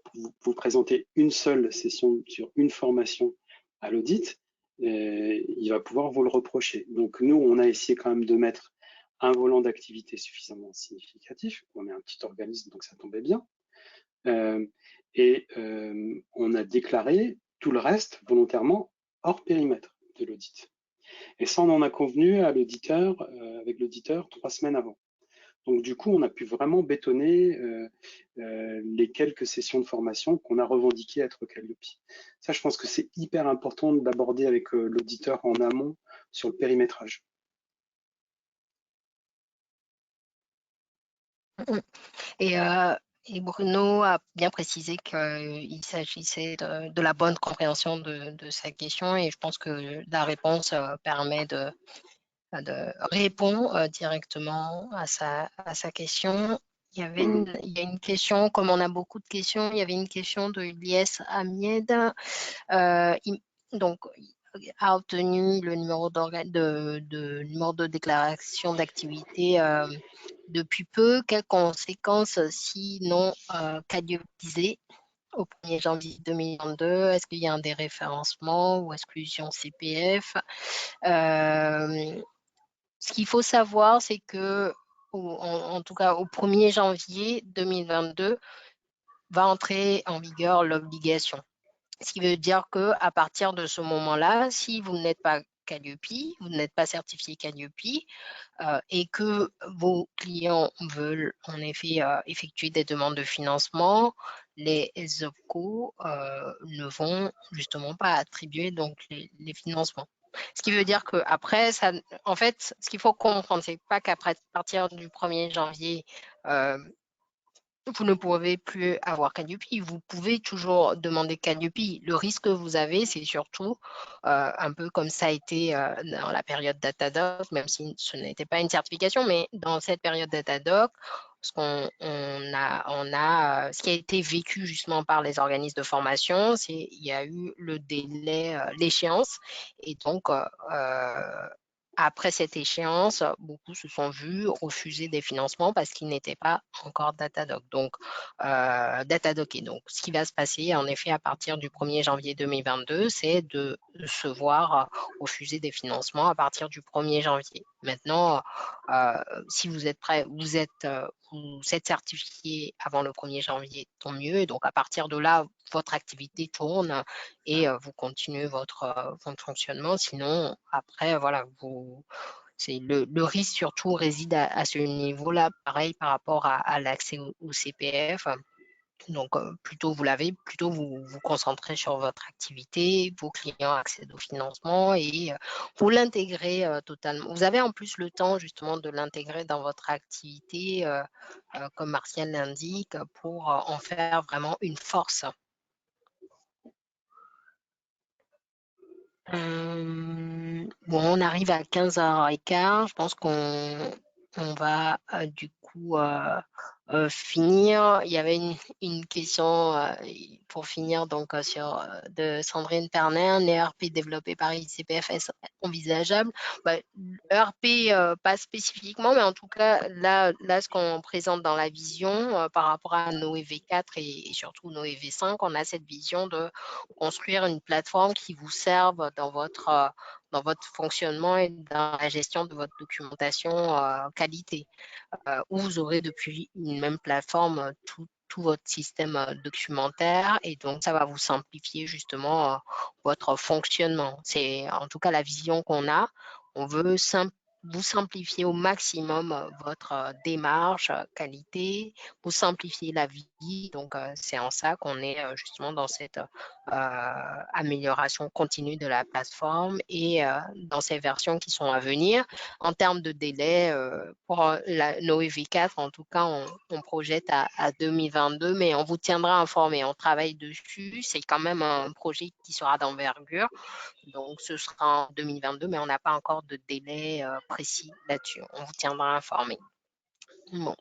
présentez une seule session sur une formation à l'audit, il va pouvoir vous le reprocher. Donc, nous, on a essayé quand même de mettre un volant d'activité suffisamment significatif. On est un petit organisme, donc ça tombait bien. On a déclaré tout le reste volontairement hors périmètre de l'audit. Et ça, on en a convenu avec l'auditeur 3 semaines avant. Donc du coup, on a pu vraiment bétonner les quelques sessions de formation qu'on a revendiquées être Calliope. Ça, je pense que c'est hyper important d'aborder avec l'auditeur en amont sur le périmétrage. Et, euh, et Bruno a bien précisé qu'il s'agissait de la bonne compréhension de sa question, et je pense que la réponse permet de répondre directement à sa question. Il y a une question, comme on a beaucoup de questions, il y avait une question de Ilyes Ahmed. Donc, a obtenu le numéro numéro de déclaration d'activité depuis peu. Quelles conséquences sinon caducisées au 1er janvier 2022? Est-ce qu'il y a un déréférencement ou exclusion CPF? Ce qu'il faut savoir, c'est que, en tout cas au 1er janvier 2022, va entrer en vigueur l'obligation. Ce qui veut dire qu'à partir de ce moment-là, si vous n'êtes pas Calliope, vous n'êtes pas certifié Calliope, et que vos clients veulent en effet effectuer des demandes de financement, les OPCO ne vont justement pas attribuer donc les financements. Ce qui veut dire qu'après, en fait, ce qu'il faut comprendre, c'est pas qu'après partir du 1er janvier, vous ne pouvez plus avoir Calliope. Vous pouvez toujours demander Calliope. Le risque que vous avez, c'est surtout un peu comme ça a été dans la période Datadog, même si ce n'était pas une certification, mais dans cette période Datadog, ce qui a été vécu justement par les organismes de formation, c'est il y a eu le délai, l'échéance, et donc après cette échéance, beaucoup se sont vus refuser des financements parce qu'ils n'étaient pas encore Datadoc. Donc, Datadoc. Et donc, ce qui va se passer, en effet, à partir du 1er janvier 2022, c'est de se voir refuser des financements à partir du 1er janvier. Maintenant, si vous êtes prêt, vous êtes certifié avant le 1er janvier, tant mieux. Et donc, à partir de là, votre activité tourne et vous continuez votre fonctionnement. Sinon, après, voilà, c'est le risque surtout réside à ce niveau-là. Pareil par rapport à l'accès au CPF. Donc, plutôt vous l'avez, plutôt vous vous concentrez sur votre activité, vos clients accèdent au financement et vous l'intégrez totalement. Vous avez en plus le temps justement de l'intégrer dans votre activité, comme Martial l'indique, pour en faire vraiment une force. Bon, on arrive à 15h15. Je pense qu'on va du coup finir. Il y avait une question pour finir donc sur de Sandrine Pernet, un ERP développé par ICPF est envisageable. Bah, ERP pas spécifiquement, mais en tout cas là ce qu'on présente dans la vision par rapport à nos EV4 et surtout nos EV5, on a cette vision de construire une plateforme qui vous serve dans votre fonctionnement et dans la gestion de votre documentation qualité, où vous aurez depuis une même plateforme tout votre système documentaire et donc ça va vous simplifier justement votre fonctionnement. C'est en tout cas la vision qu'on a. On veut vous simplifier au maximum votre démarche, qualité, vous simplifier la vie. Donc, c'est en ça qu'on est justement dans cette amélioration continue de la plateforme et dans ces versions qui sont à venir. En termes de délai, pour nos EV4, en tout cas, on projette à 2022, mais on vous tiendra informé. On travaille dessus. C'est quand même un projet qui sera d'envergure. Donc, ce sera en 2022, mais on n'a pas encore de délai précis là-dessus. On vous tiendra informé. Bon.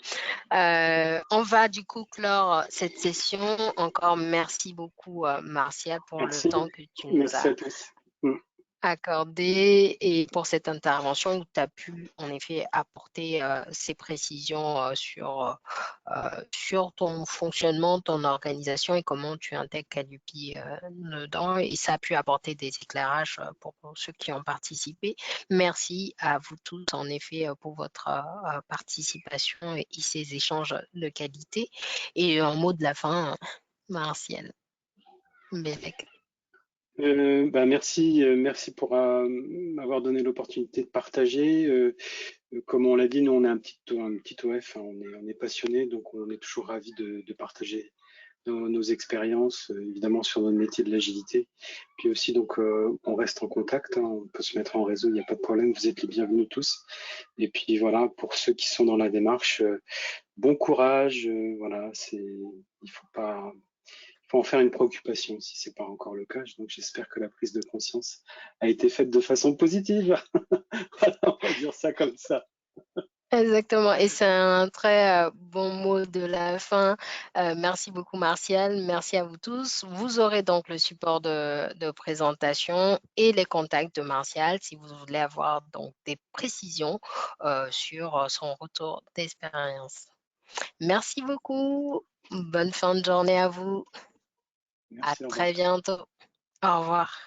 On va du coup clore cette session. Encore merci beaucoup, Martial, pour le Merci, temps que tu nous merci as à tous. Mm. accordé et pour cette intervention où tu as pu en effet apporter ces précisions sur ton fonctionnement, ton organisation et comment tu intègres Calupi dedans et ça a pu apporter des éclairages pour ceux qui ont participé. Merci à vous tous en effet pour votre participation et ces échanges de qualité. Et un mot de la fin, Martial Bellec. Merci, merci pour m'avoir donné l'opportunité de partager. Comme on l'a dit, nous on est un petit OF, hein, on est passionné, donc on est toujours ravi de partager nos expériences, évidemment sur notre métier de l'agilité. Puis aussi, donc, on reste en contact, hein, on peut se mettre en réseau, il n'y a pas de problème, vous êtes les bienvenus tous. Et puis voilà, pour ceux qui sont dans la démarche, bon courage, voilà, il faut en faire une préoccupation si c'est pas encore le cas. Donc j'espère que la prise de conscience a été faite de façon positive. Voilà, on va dire ça comme ça. Exactement, et c'est un très bon mot de la fin. Merci beaucoup, Martial. Merci à vous tous. Vous aurez donc le support de présentation et les contacts de Martial si vous voulez avoir donc des précisions sur son retour d'expérience. Merci beaucoup. Bonne fin de journée à vous. À Merci, au revoir. très bientôt. Au revoir.